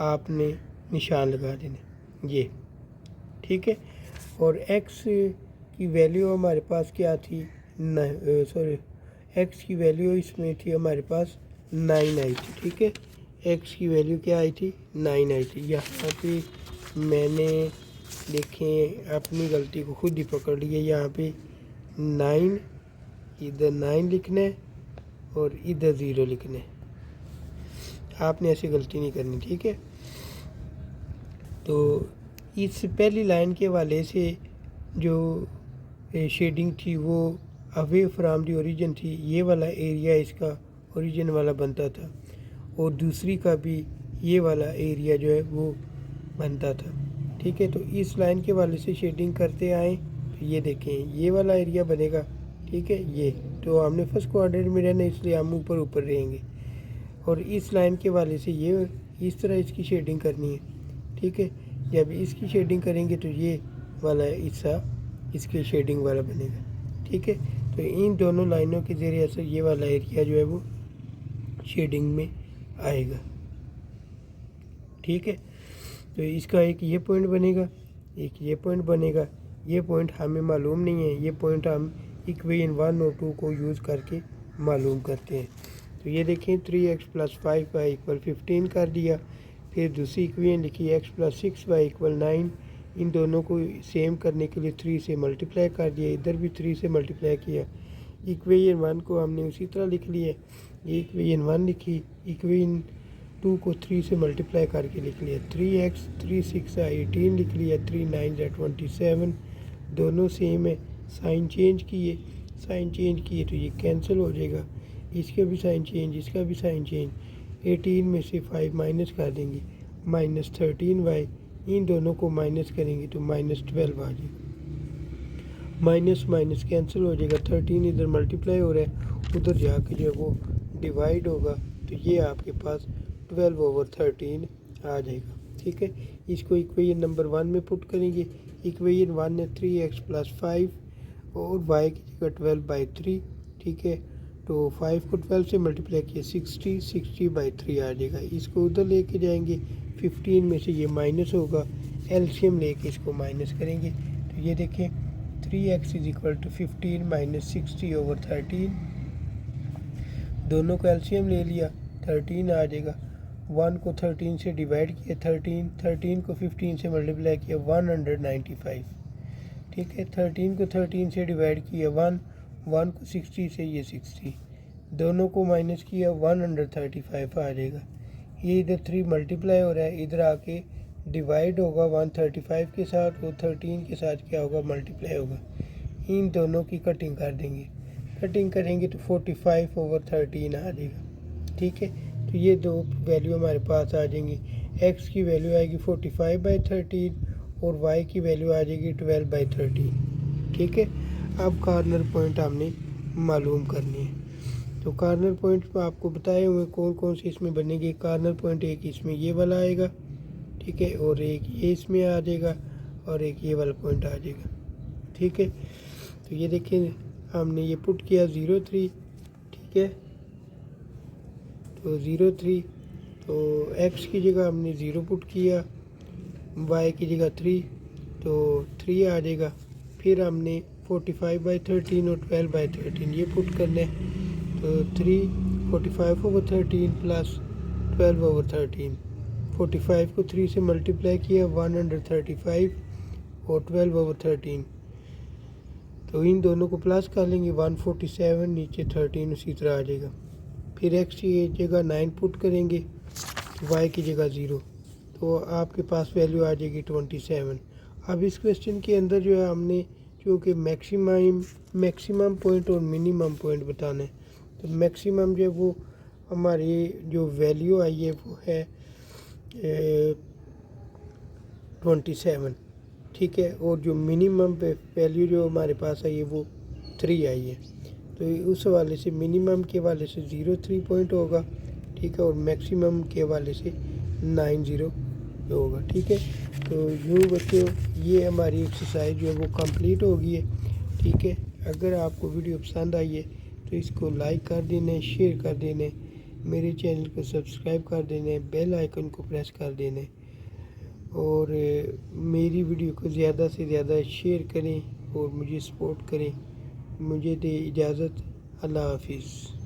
आपने निशान लगा देना ये। ठीक है, और x की वैल्यू हमारे पास क्या थी, x की वैल्यू इसमें थी हमारे पास 9 आई थी। ठीक है, x की वैल्यू क्या आई थी, 9 आई थी। यहाँ पे मैंने देखें अपनी गलती को खुद ही पकड़ लिया, यहाँ पे 9 इधर 9 लिखना है और इधर 0 लिखना है, आपने ऐसी गलती नहीं करनी। ठीक है, तो इस पहली लाइन के हवाले से जो शेडिंग थी वो अवे फ्राम दी ओरिजिन थी, ये वाला एरिया इसका ओरिजिन वाला बनता था, और दूसरी का भी ये वाला एरिया जो है वो बनता था। ठीक है, तो इस लाइन के हवाले से शेडिंग करते आए तो ये देखें ये वाला एरिया बनेगा। ठीक है, ये तो हमने फर्स्ट क्वाड्रेंट में रहना, इसलिए हम ऊपर ऊपर रहेंगे, और इस लाइन के हवाले से ये इस तरह इसकी शेडिंग करनी है। ठीक है, जब इसकी शेडिंग करेंगे तो ये वाला हिस्सा इसके शेडिंग वाला बनेगा। ठीक है, तो इन दोनों लाइनों के ज़रिए असर ये वाला एरिया जो है वो शेडिंग में आएगा। ठीक है, तो इसका एक ये पॉइंट बनेगा, एक ये पॉइंट बनेगा। ये पॉइंट हमें मालूम नहीं है, ये पॉइंट हम इक्वेशन 1 और 2 को यूज़ करके मालूम करते हैं। तो ये देखें 3x + 5y = 15 कर दिया। फिर दूसरी इक्वेशन लिखी x + 6y = 9। इन दोनों को सेम करने के लिए 3 से मल्टीप्लाई कर दिया, इधर भी 3 से मल्टीप्लाई किया। इक्वेशन 1 को हमने उसी तरह लिख लिया, ये इक्वेशन 1 लिखी। इक्वेशन 2 को 3 से मल्टीप्लाई करके लिख लिया, 3x 3 6 18 लिख लिया, 3 9 27। दोनों सेम है, साइन चेंज किए, तो ये कैंसिल हो जाएगा। इसका भी साइन चेंज, इसका भी साइन चेंज। 18 में से 5 माइनस कर देंगे, -13y। इन दोनों को माइनस करेंगे तो -12 आ जाएगा। माइनस माइनस कैंसिल हो जाएगा, 13 इधर मल्टीप्लाई हो रहा है, उधर जाके जो है वो डिवाइड होगा, तो ये आपके पास 12/13 आ जाएगा। ठीक है, इसको इक्वेशन नंबर 1 में पुट करेंगे। इक्वेशन 1 है 3x + 5 और y की जगह 12/3। ठीक है, तो 5 को 12 से मल्टीप्लाई किया 60/3 आ जाएगा। इसको उधर लेके जाएंगे, 15 में से ये माइनस होगा, एलसीएम लेके इसको माइनस करेंगे। तो ये देखें 3x = 15 - 60/13। दोनों को एलसीएम ले लिया, 13 आ जाएगा। 1 को 13 से डिवाइड किया, 13 को 15 से मल्टीप्लाई किया, 195। ठीक है, 13 को 13 से डिवाइड किया, 1 को 60 से, ये 60। दोनों को माइनस किया, 135 आ जाएगा। ये इधर 3 मल्टीप्लाई हो रहा है, इधर आके डिवाइड होगा 135 के साथ, और 13 के साथ क्या होगा, मल्टीप्लाई होगा। इन दोनों की कटिंग कर देंगे, कटिंग करेंगे तो 45/13 आ जाएगा। ठीक है, तो ये दो वैल्यू हमारे पास आ जाएंगी। x की वैल्यू आएगी 45/13 और y की वैल्यू आ जाएगी 12/13। ठीक है, अब कॉर्नर पॉइंट हमने मालूम करनी है। तो कॉर्नर पॉइंट आपको बताए हुए कौन कौन से इसमें बनेंगे। कॉर्नर पॉइंट एक इसमें ये वाला आएगा, ठीक है, और एक ये इसमें आ जाएगा, और एक ये वाला पॉइंट आ जाएगा। ठीक है, तो ये देखिए हमने ये पुट किया 0 3। ठीक है, तो 0 3, तो x की जगह हमने 0 पुट किया, y की जगह 3, तो 3 आ जाएगा। फिर हमने 45/13 और 12/13 ये पुट करना है, तो 3 45/13 + 12/13। 45 को 3 से मल्टीप्लाई किया, 135 और 12/13, तो इन दोनों को प्लस कर लेंगे, 147, नीचे 13 उसी तरह आ जाएगा। फिर x की जगह 9 पुट करेंगे, y की जगह 0, तो आपके पास वैल्यू आ जाएगी 27। अब इस क्वेश्चन के अंदर जो है हमने क्योंकि मैक्सिमम पॉइंट और मिनिमम पॉइंट बताना है, तो मैक्सिमम जो है वो हमारी जो वैल्यू आई है वो है 27। ठीक है, और जो मिनिमम पे वैल्यू जो हमारे पास आई है वो 3 आई है, तो उस हवाले से मिनिमम के हवाले से 0 3 पॉइंट होगा। ठीक है, और मैक्सिमम के हवाले से 90 होगा। ठीक है, तो यूँ बच्चों ये हमारी एक्सरसाइज जो है वो कंप्लीट हो गई है। ठीक है, अगर आपको वीडियो पसंद आई है तो इसको लाइक कर देना, शेयर कर देना, मेरे चैनल को सब्सक्राइब कर देना, बेल आइकन को प्रेस कर देना, और मेरी वीडियो को ज़्यादा से ज़्यादा शेयर करें और मुझे सपोर्ट करें। मुझे दे इजाज़त, अल्लाह हाफिज़।